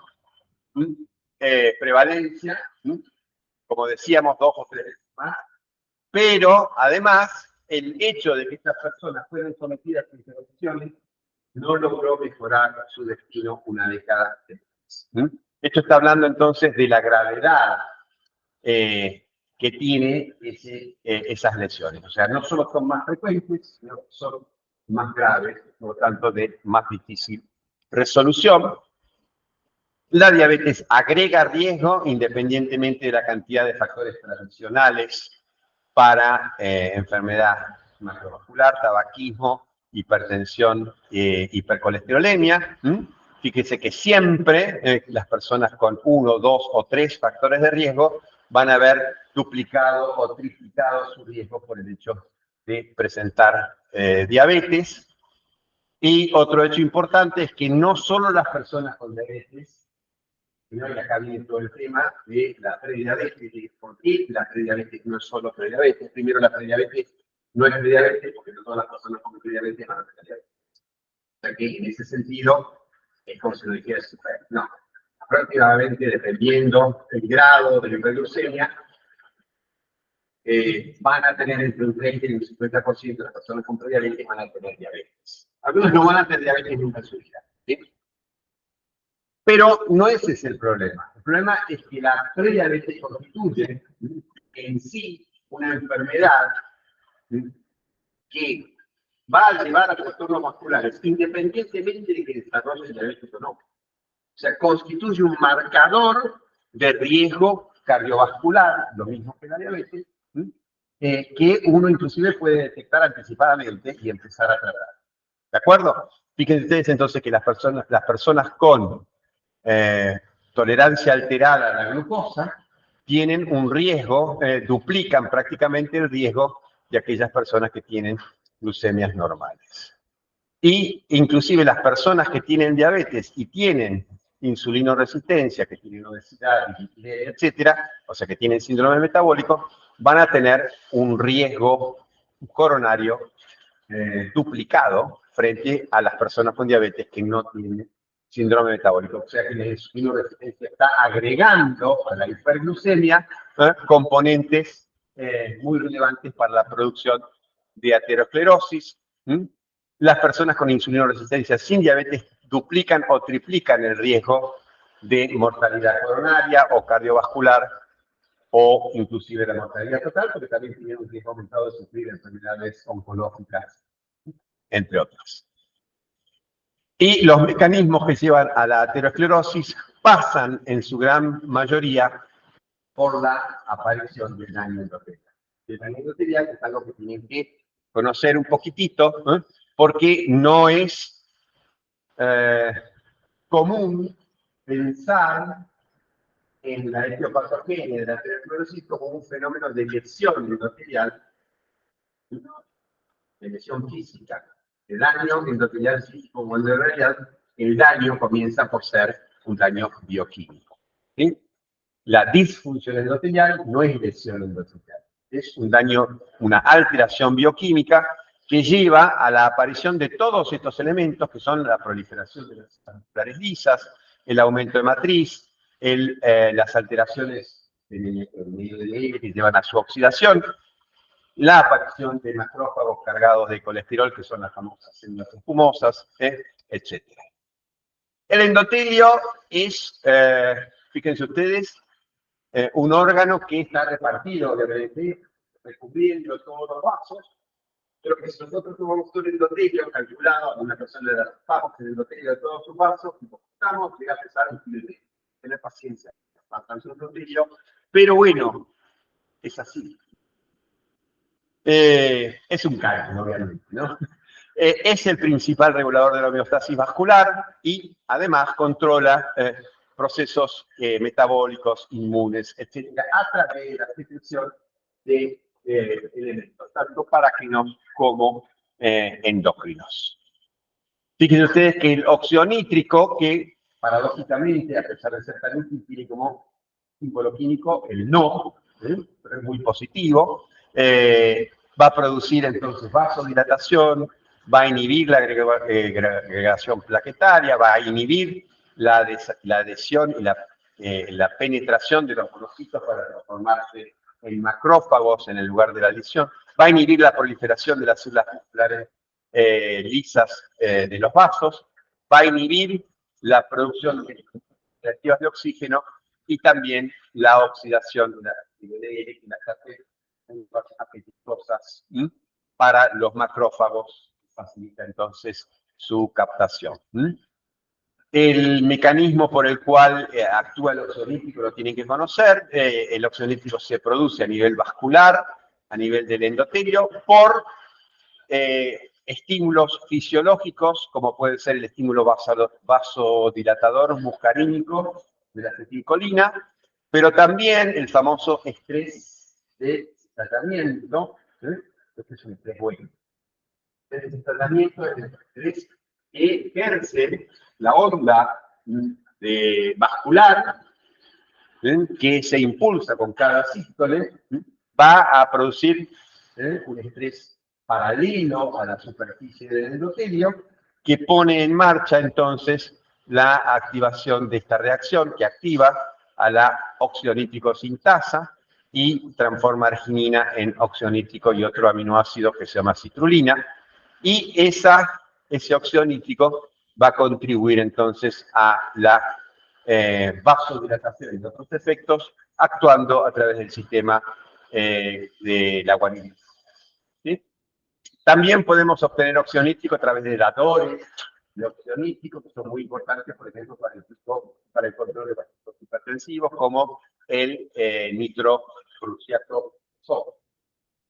prevalencia, como decíamos, 2 o 3 veces más, pero además el hecho de que estas personas fueran sometidas a intervenciones no logró mejorar su destino una década después. Esto está hablando entonces de la gravedad que tiene esas lesiones. O sea, no solo son más frecuentes, sino que son más graves, por lo tanto de más difícil resolución. La diabetes agrega riesgo independientemente de la cantidad de factores tradicionales para enfermedad macrovascular, tabaquismo, hipertensión, hipercolesterolemia. Fíjese que siempre las personas con 1, 2 o 3 factores de riesgo van a haber duplicado o triplicado su riesgo por el hecho de presentar diabetes. Y otro hecho importante es que no solo las personas con diabetes, sino que acá viene todo el tema de la prediabetes. ¿Por qué la prediabetes no es solo prediabetes? Primero, la prediabetes no es prediabetes porque no todas las personas con prediabetes van a tener diabetes. O sea que en ese sentido, Es como si lo dijera super. No. Prácticamente dependiendo del grado de la hiperglucemia, van a tener entre un 30 y un 50% de las personas con prediabetes van a tener diabetes. Algunos no van a tener diabetes nunca en su vida. ¿Sí? Pero no ese es el problema. El problema es que la prediabetes constituye en sí una enfermedad que va a llevar a trastornos vasculares, independientemente de que desarrolle diabetes o no. O sea, constituye un marcador de riesgo cardiovascular, lo mismo que la diabetes, que uno inclusive puede detectar anticipadamente y empezar a tratar. ¿De acuerdo? Fíjense ustedes entonces que las personas con tolerancia alterada a la glucosa tienen un riesgo, duplican prácticamente el riesgo de aquellas personas que tienen glucemias normales. Y inclusive las personas que tienen diabetes y tienen insulinoresistencia, que tienen obesidad, etcétera, o sea que tienen síndrome metabólico, van a tener un riesgo coronario duplicado frente a las personas con diabetes que no tienen síndrome metabólico. O sea que la insulinoresistencia está agregando a la hiperglucemia componentes muy relevantes para la producción de aterosclerosis. Las personas con insulinoresistencia sin diabetes duplican o triplican el riesgo de mortalidad coronaria o cardiovascular o inclusive la mortalidad total, porque también tienen un riesgo aumentado de sufrir enfermedades oncológicas, entre otras. Y los mecanismos que llevan a la aterosclerosis pasan en su gran mayoría por la aparición del daño endotelial. El daño endotelial es algo que tienen que conocer un poquitito, porque no es común pensar en la etiopatogenia de la aterosclerosis como un fenómeno de lesión endotelial, de lesión física, de daño endotelial físico, cuando en realidad el daño comienza por ser un daño bioquímico. ¿Sí? La disfunción endotelial no es lesión endotelial, es un daño, una alteración bioquímica que lleva a la aparición de todos estos elementos que son la proliferación de las celulares lisas, el aumento de matriz, las alteraciones del medio del aire que llevan a su oxidación, la aparición de macrófagos cargados de colesterol, que son las famosas células espumosas, etc. El endotelio es, fíjense ustedes, un órgano que está repartido, obviamente, recubriendo todos los vasos, pero que si nosotros tomamos un endotelio calculado a una persona de las partes del endotelio de todos sus vasos, y cortamos, llega a pesar un kilo y medio. Tener paciencia, bastante endotelio, pero bueno, es así. Es un cálculo, obviamente, ¿no? Es el principal regulador de la homeostasis vascular y además controla procesos metabólicos, inmunes, etcétera, a través de la secreción de elementos, tanto parácrinos como endócrinos. Fíjense ustedes que el óxido nítrico, que paradójicamente, a pesar de ser tan útil, tiene como símbolo químico el no, pero es muy positivo, va a producir entonces vasodilatación, va a inhibir la agregación plaquetaria, va a inhibir la adhesión y la penetración de los monocitos para transformarse en macrófagos en el lugar de la adhesión, va a inhibir la proliferación de las células musculares lisas de los vasos, va a inhibir la producción de reactivas de oxígeno y también la oxidación de las apetitosas para los macrófagos, facilita entonces su captación. El mecanismo por el cual actúa el óxido nítrico lo tienen que conocer. El óxido nítrico se produce a nivel vascular, a nivel del endotelio, por estímulos fisiológicos, como puede ser el estímulo vasodilatador muscarínico de la acetilcolina, pero también el famoso estrés de tratamiento. Este es un estrés bueno. El tratamiento es el estrés que ejerce la onda vascular, que se impulsa con cada sístole, va a producir un estrés paralelo a la superficie del endotelio, que pone en marcha entonces la activación de esta reacción que activa a la óxido nítrico sintasa y transforma arginina en óxido nítrico y otro aminoácido que se llama citrulina. Y ese óxido nítrico va a contribuir entonces a la vasodilatación y otros efectos actuando a través del sistema de la guanilina. ¿Sí? También podemos obtener óxido nítrico a través de datores de óxido nítrico, que son muy importantes, por ejemplo, para el control de pacientes hipertensivos, como el nitrocruciato sodio.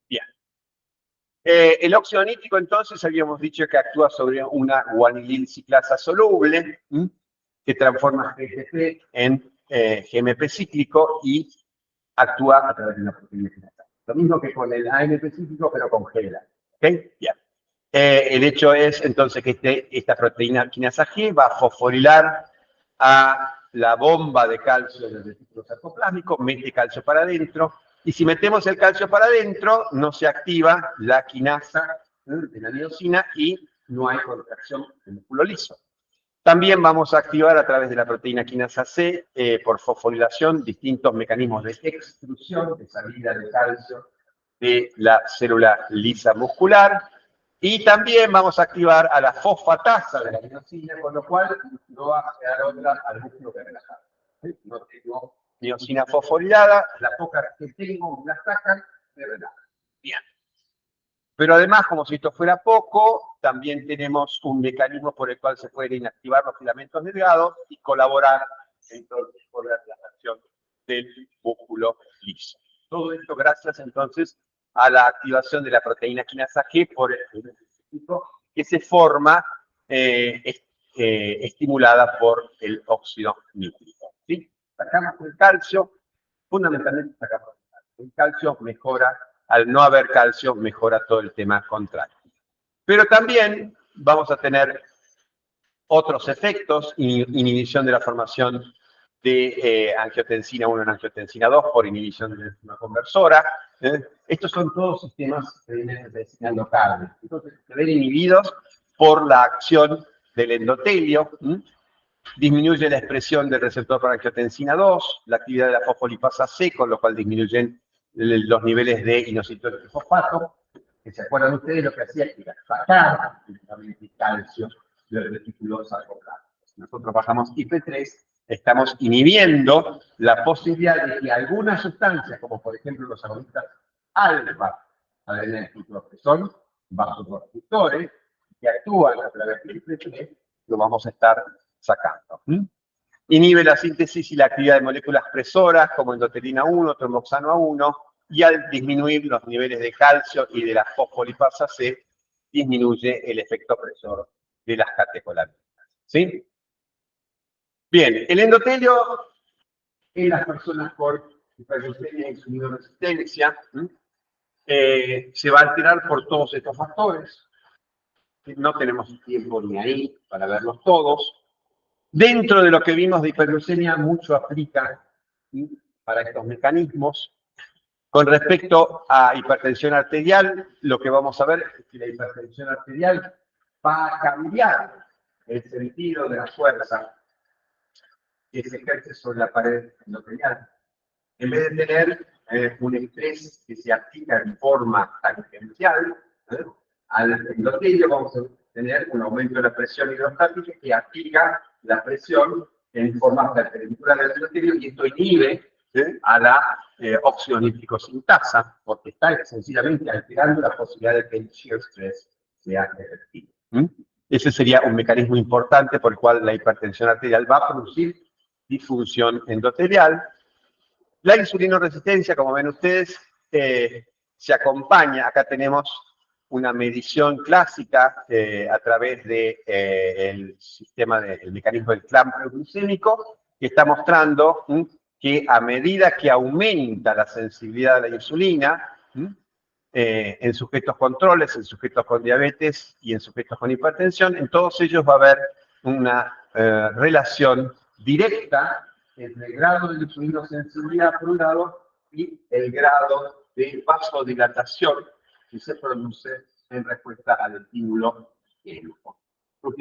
Bien. El óxido nítrico, entonces, habíamos dicho que actúa sobre una guanilil ciclasa soluble, que transforma GGP en GMP cíclico y actúa a través de una proteína quinasa. Lo mismo que con el AMP cíclico, pero congela. ¿Ok? Bien. El hecho es, entonces, que esta proteína quinasa G va a fosforilar a la bomba de calcio del retículo sarcoplásmico, mete calcio para adentro, y si metemos el calcio para adentro, no se activa la quinasa de la miosina y no hay contracción del músculo liso. También vamos a activar a través de la proteína quinasa C, por fosforilación, distintos mecanismos de extrusión, de salida de calcio de la célula lisa muscular. Y también vamos a activar a la fosfatasa de la miosina, con lo cual no va a quedar otra al músculo que relajar. No tengo miosina fosforilada, la poca que tengo la sacan, me relaja. Bien. Pero además, como si esto fuera poco, también tenemos un mecanismo por el cual se pueden inactivar los filamentos delgados y colaborar entonces con la relajación del músculo liso. Todo esto gracias entonces a la activación de la proteína quinasa G por el que se forma estimulada por el óxido nítrico. ¿Sí? Sacamos el calcio, fundamentalmente sacamos el calcio. El calcio mejora, al no haber calcio, mejora todo el tema contrario. Pero también vamos a tener otros efectos, inhibición de la formación de angiotensina 1 en angiotensina 2 por inhibición de la enzima conversora. Estos son todos sistemas que vienen enseñando carne. Entonces, se ven inhibidos por la acción del endotelio. Disminuye la expresión del receptor para angiotensina 2, la actividad de la fosfolipasa C, con lo cual disminuyen los niveles de inositorio de fosfato, que se acuerdan ustedes lo que hacía era sacar el calcio del retículo sarcoplasmático. Nosotros bajamos IP3, estamos inhibiendo la posibilidad de que algunas sustancias, como por ejemplo los agonistas alfa adrenérgicos, que son vasoconstrictores, que actúan a través del IP3, lo vamos a estar sacando. Inhibe la síntesis y la actividad de moléculas presoras como endotelina 1, tromboxano A1, y al disminuir los niveles de calcio y de la fosfolipasa C, disminuye el efecto presor de las catecolaminas. ¿Sí? Bien, el endotelio en las personas con hiperglucemia e insulinoresistencia se va a alterar por todos estos factores. No tenemos tiempo ni ahí para verlos todos. Dentro de lo que vimos de hiperglucemia, mucho aplica para estos mecanismos. Con respecto a hipertensión arterial, lo que vamos a ver es que la hipertensión arterial va a cambiar el sentido de la fuerza que se ejerce sobre la pared endotelial. En vez de tener un estrés que se aplica en forma tangencial al endotelio, vamos a tener un aumento de la presión hidrostática que aplica la presión en forma perpendicular del endotelio, y esto inhibe a la óxido nítrico sintasa, porque está sencillamente alterando la posibilidad de que el shear stress sea efectivo. Ese sería un mecanismo importante por el cual la hipertensión arterial va a producir disfunción endotelial. La insulinoresistencia, como ven ustedes, se acompaña. Acá tenemos una medición clásica a través del sistema del mecanismo del clamp glucémico, que está mostrando que a medida que aumenta la sensibilidad a la insulina, en sujetos controles, en sujetos con diabetes y en sujetos con hipertensión, en todos ellos va a haber una relación directa entre el grado de insulinosensibilidad por un lado y el grado de vasodilatación que se produce en respuesta al estímulo químico.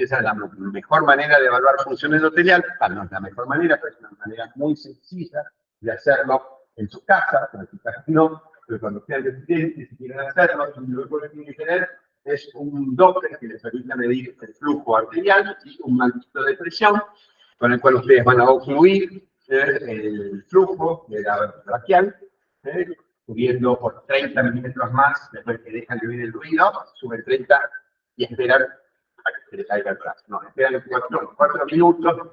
esa es la mejor manera de evaluar función endotelial. No es la mejor manera, pero es una manera muy sencilla de hacerlo en su casa, en su casa no, pero cuando sean residentes, si quieren hacerlo, lo que tienen que tener es un Doppler que les permita medir el flujo arterial y un maldito de presión, con el cual ustedes van a ocluir el flujo de la braquial, subiendo por 30 milímetros más, después que dejan de oír el ruido, suben 30 y esperan a que se les caiga el brazo. No, esperan 4 minutos,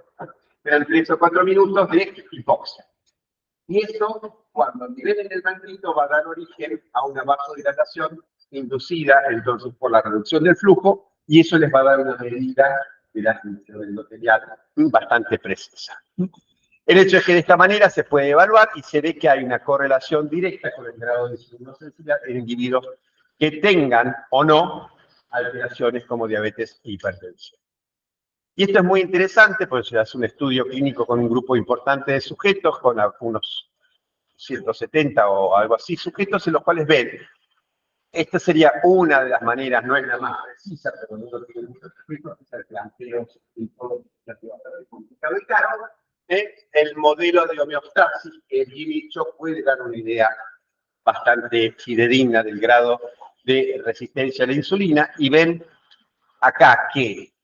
esperan 3 o 4 minutos de hipoxia. Y eso, cuando nivelen el manguito, va a dar origen a una vasodilatación inducida entonces por la reducción del flujo, y eso les va a dar una medida de la función endotelial bastante precisa. El hecho es que de esta manera se puede evaluar y se ve que hay una correlación directa con el grado de insulinosensibilidad en individuos que tengan o no alteraciones como diabetes e hipertensión. Y esto es muy interesante porque se hace un estudio clínico con un grupo importante de sujetos, con unos 170 o algo así, sujetos en los cuales ven. Esta sería una de las maneras, no es la más precisa, pero no lo tiene muchos sujetos, es el planteo complicado y caro. El modelo de homeostasis que Jimmy Chow puede dar una idea bastante fidedigna del grado de resistencia a la insulina, y ven acá que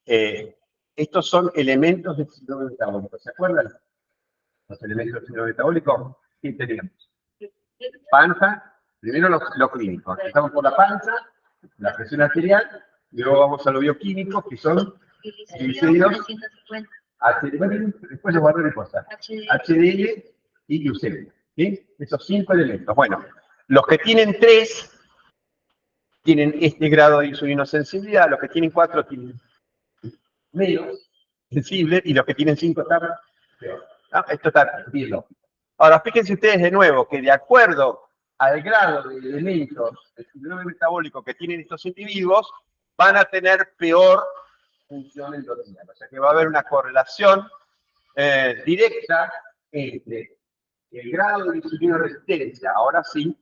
estos son elementos del síndrome metabólico. ¿Se acuerdan? Los elementos del síndrome metabólico, ¿qué teníamos? Panza, primero lo clínico. Empezamos por la panza, la presión arterial, y luego vamos a lo bioquímico, que son triglicéridos, después les guardo de cosas, HDL y glucemia. ¿Sí? Esos 5 elementos. Bueno, los que tienen 3 tienen este grado de insulinosensibilidad, los que tienen 4 tienen menos sensible, y los que tienen 5 están peor. ¿No? Esto está bien lógico. Ahora, fíjense ustedes de nuevo que de acuerdo al grado de elementos del síndrome metabólico que tienen estos individuos, van a tener peor función endotelial. O sea que va a haber una correlación directa entre el grado de insulinoresistencia, ahora sí,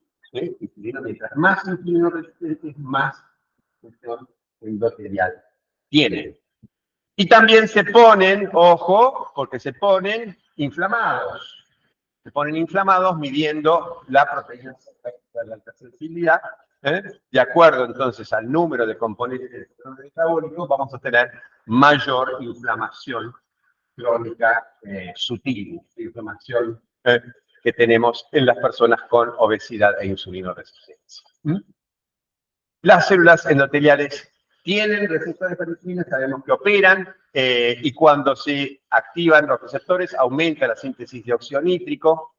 mientras más insulinoresistencia, más función endotelial tienen. Y también se ponen, ojo, porque se ponen inflamados. Se ponen inflamados midiendo la proteína de la alta sensibilidad. De acuerdo entonces al número de componentes del sistema metabólico, vamos a tener mayor inflamación crónica sutil, inflamación que tenemos en las personas con obesidad e insulinoresistencia. Las células endoteliales tienen receptores para insulina, sabemos que operan, y cuando se activan los receptores aumenta la síntesis de óxido nítrico.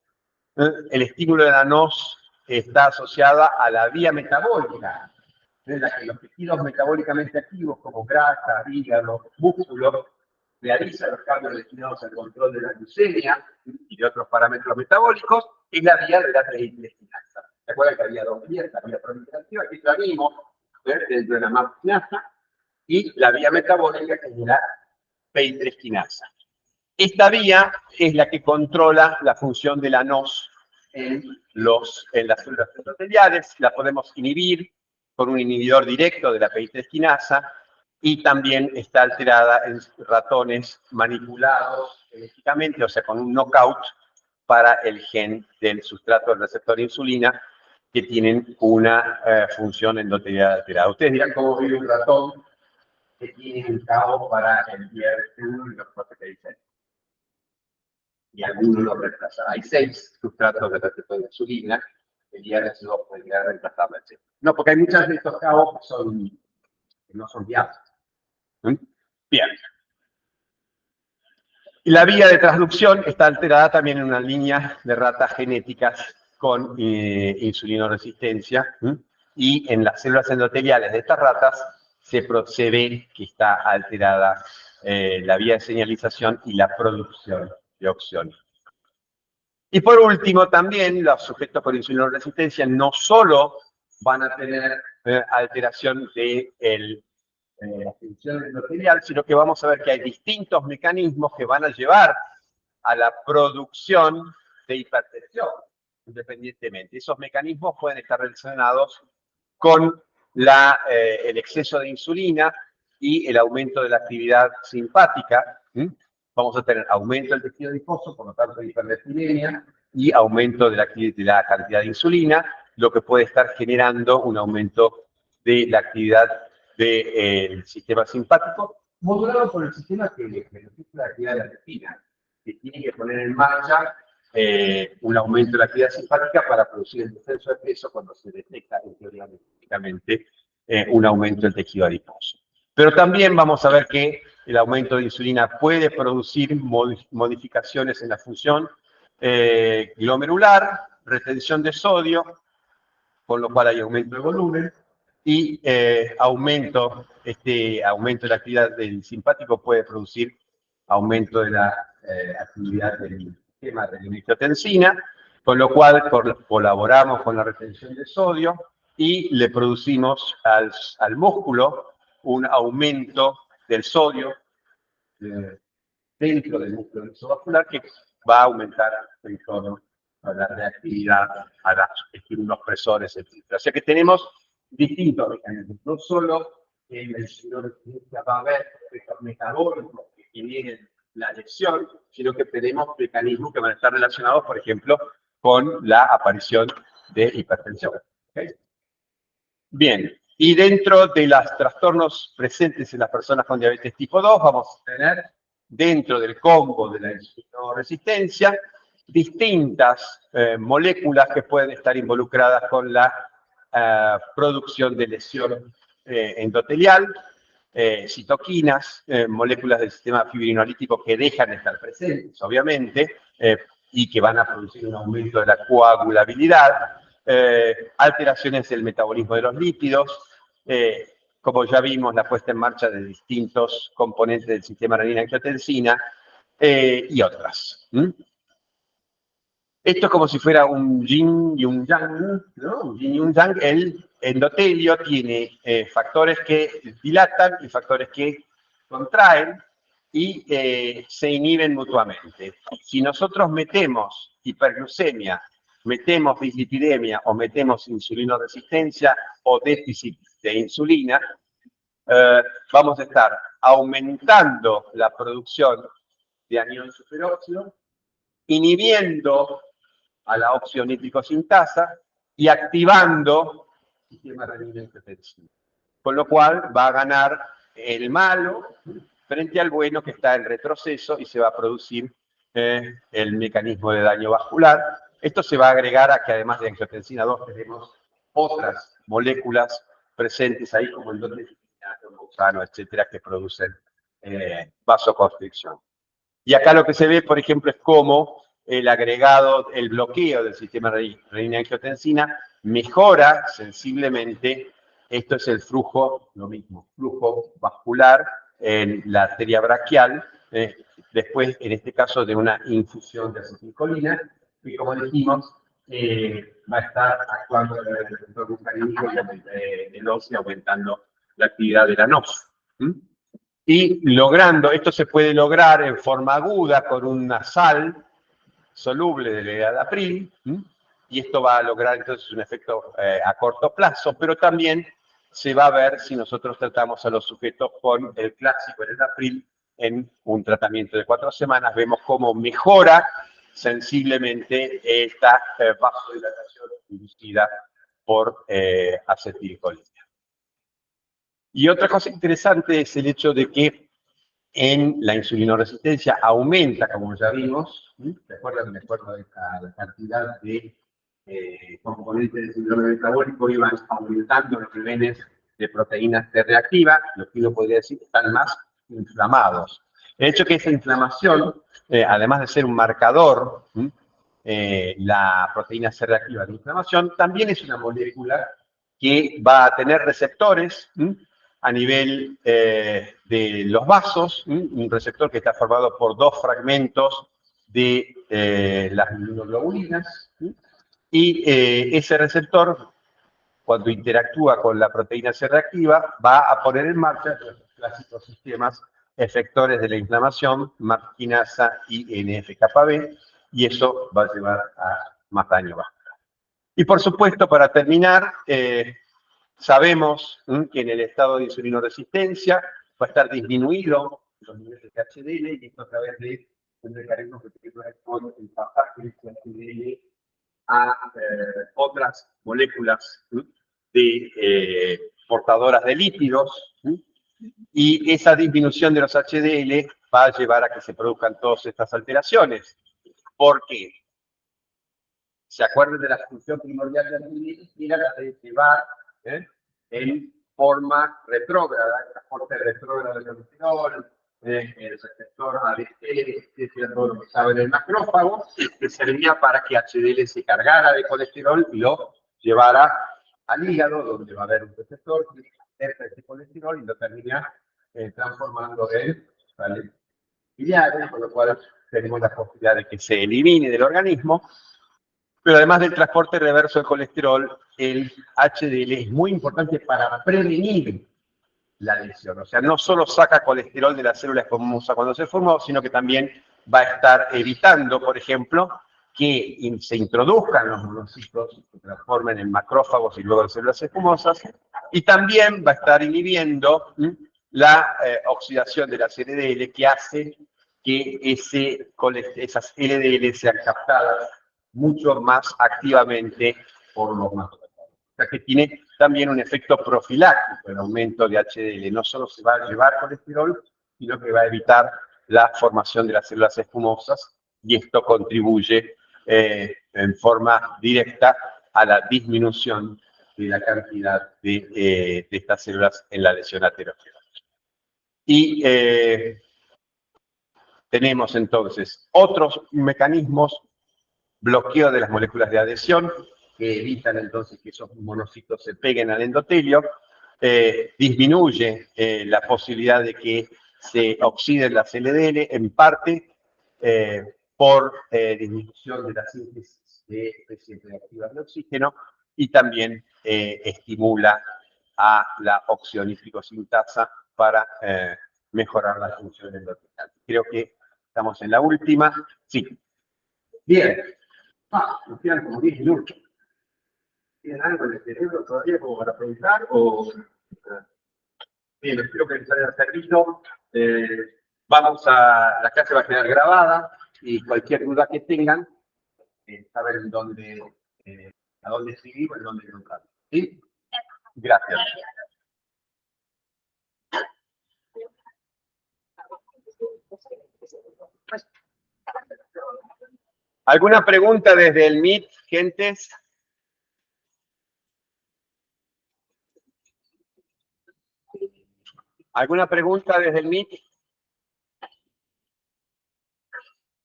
El estímulo de la NOS está asociada a la vía metabólica, en la que los tejidos metabólicamente activos como grasa, hígado, músculo, realizan los cambios destinados al control de la glucemia y de otros parámetros metabólicos, es la vía de la preintestinasa. ¿Se acuerdan que había 2 vías? La vía proliferativa, que es la misma, dentro de la mapinasa, y la vía metabólica, que es la preintestinasa. Esta vía es la que controla la función de la NOS en las células endoteliales. La podemos inhibir con un inhibidor directo de la preintestinasa, y también está alterada en ratones manipulados genéticamente, o sea, con un knockout para el gen del sustrato del receptor de insulina, que tienen una función endotelial alterada. Ustedes dirán cómo vive un ratón que tiene un cabo para el IRC1 y los proteínas. Y algunos lo reemplazan. Hay 6 sustratos de receptor de insulina, el IRC2 podría reemplazarlo, etc. No, porque hay muchas de estos cabos que no son viables. Bien. Y la vía de transducción está alterada también en una línea de ratas genéticas con insulinoresistencia, y en las células endoteliales de estas ratas se ve que está alterada la vía de señalización y la producción de óxido nítrico. Y por último, también los sujetos con insulinoresistencia no solo van a tener alteración de la función endotelial, sino que vamos a ver que hay distintos mecanismos que van a llevar a la producción de hipertensión, independientemente. Esos mecanismos pueden estar relacionados con el exceso de insulina y el aumento de la actividad simpática. Vamos a tener aumento del tejido adiposo, por lo tanto hiperleptinemia, y aumento de la cantidad de insulina, lo que puede estar generando un aumento de la actividad del sistema simpático, modulado por el sistema que beneficia la actividad de la leptina, que tiene que poner en marcha un aumento de la actividad simpática para producir el descenso de peso cuando se detecta, en teoría médicamente, un aumento del tejido adiposo. Pero también vamos a ver que el aumento de insulina puede producir modificaciones en la función glomerular, retención de sodio, con lo cual hay aumento de volumen, y aumento de la actividad del simpático puede producir aumento de la actividad del sistema de la angiotensina, con lo cual colaboramos con la retención de sodio y le producimos al músculo un aumento del sodio dentro del músculo extravascular que va a aumentar en torno a la reactividad a los estímulos-presores, etc. O sea que tenemos distintos mecanismos, no solo en la insulinoresiliencia va a haber efectos metabólicos que generen la lesión, sino que tenemos mecanismos que van a estar relacionados, por ejemplo, con la aparición de hipertensión. ¿Okay? Bien, y dentro de los trastornos presentes en las personas con diabetes tipo 2, vamos a tener dentro del combo de la insulinoresistencia distintas moléculas que pueden estar involucradas con la producción de lesión endotelial, citoquinas, moléculas del sistema fibrinolítico que dejan de estar presentes, obviamente, y que van a producir un aumento de la coagulabilidad, alteraciones del metabolismo de los lípidos, como ya vimos, la puesta en marcha de distintos componentes del sistema renina-angiotensina y otras. Esto es como si fuera un yin y un yang, ¿no? Un yin y un yang. El endotelio tiene factores que dilatan y factores que contraen y se inhiben mutuamente. Si nosotros metemos hiperglucemia, metemos dislipidemia o metemos insulinoresistencia o déficit de insulina, vamos a estar aumentando la producción de anión superóxido, inhibiendo a la óxido nítrico sintasa y activando el sistema renina-angiotensina. Con lo cual va a ganar el malo frente al bueno que está en retroceso y se va a producir el mecanismo de daño vascular. Esto se va a agregar a que además de angiotensina 2 tenemos otras moléculas presentes ahí como el dotenicinato, etcétera, que producen vasoconstricción. Y acá lo que se ve, por ejemplo, es cómo el agregado, el bloqueo del sistema renina-angiotensina mejora sensiblemente. Esto es el flujo, lo mismo, flujo vascular en la arteria braquial, después, en este caso, de una infusión de acetilcolina, que como dijimos, va a estar actuando en el receptor muscarínico del óseo, aumentando la actividad de la NOS. Y logrando, esto se puede lograr en forma aguda con una sal soluble de ledapril, y esto va a lograr entonces un efecto a corto plazo, pero también se va a ver si nosotros tratamos a los sujetos con el clásico ledapril en un tratamiento de 4 semanas, vemos cómo mejora sensiblemente esta vasodilatación inducida por acetilcolina. Y otra cosa interesante es el hecho de que en la insulinoresistencia aumenta, como ya vimos, recuerden de acuerdo a la cantidad de componentes del síndrome metabólico iban aumentando los niveles de proteínas T reactiva, lo que uno podría decir que están más inflamados. El hecho que esa inflamación, además de ser un marcador, la proteína C reactiva de inflamación, también es una molécula que va a tener receptores a nivel de los vasos, un receptor que está formado por 2 fragmentos de las inmunoglobulinas, y ese receptor, cuando interactúa con la proteína C reactiva, va a poner en marcha los clásicos sistemas efectores de la inflamación, MAP quinasa y NF-κB, y eso va a llevar a más daño vascular. Y por supuesto, para terminar, sabemos que en el estado de insulinoresistencia va a estar disminuido los niveles de HDL y esto a través de un mecanismo que tiene que ver con el pasaje de HDL a otras moléculas de portadoras de lípidos, y esa disminución de los HDL va a llevar a que se produzcan todas estas alteraciones. ¿Por qué? ¿Se acuerdan de la función primordial de la HDL? Era la de llevar en forma retrógrada, el transporte retrógrado del colesterol, el receptor ADP, etcétera, todo lo que sabe del macrófago, que servía para que HDL se cargara de colesterol y lo llevara al hígado, donde va a haber un receptor que acerca ese colesterol y lo termina transformando en sales biliares, con lo cual tenemos la posibilidad de que se elimine del organismo. Pero además del transporte reverso del colesterol, el HDL es muy importante para prevenir la lesión. O sea, no solo saca colesterol de la célula espumosa cuando se formó, sino que también va a estar evitando, por ejemplo, que se introduzcan los monocitos, se transformen en macrófagos y luego en células espumosas, y también va a estar inhibiendo la oxidación de las LDL, que hace que esas LDL sean captadas mucho más activamente por los macrófagos. O sea que tiene también un efecto profiláctico el aumento de HDL. No solo se va a llevar colesterol, sino que va a evitar la formación de las células espumosas, y esto contribuye en forma directa a la disminución de la cantidad de estas células en la lesión aterosclerótica. Y tenemos entonces otros mecanismos: bloqueo de las moléculas de adhesión, que evitan entonces que esos monocitos se peguen al endotelio, disminuye la posibilidad de que se oxiden las LDL, en parte por disminución de la síntesis de especies reactivas de oxígeno, y también estimula a la oxionítrico sintasa para mejorar la función endotelial. Creo que estamos en la última. Sí. Bien. Nos quedan como 10 minutos. ¿Tienen algo en el cerebro todavía como para preguntar? Bien, espero que les haya servido. La clase va a quedar grabada, y cualquier duda que tengan, saber en dónde, a dónde seguir o en dónde encontrar. ¿Sí? Gracias. ¿Alguna pregunta desde el Meet, gentes? ¿Alguna pregunta desde el Meet?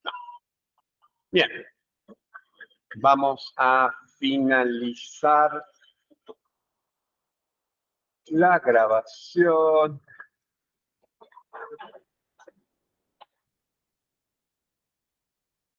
No. Bien. Vamos a finalizar la grabación.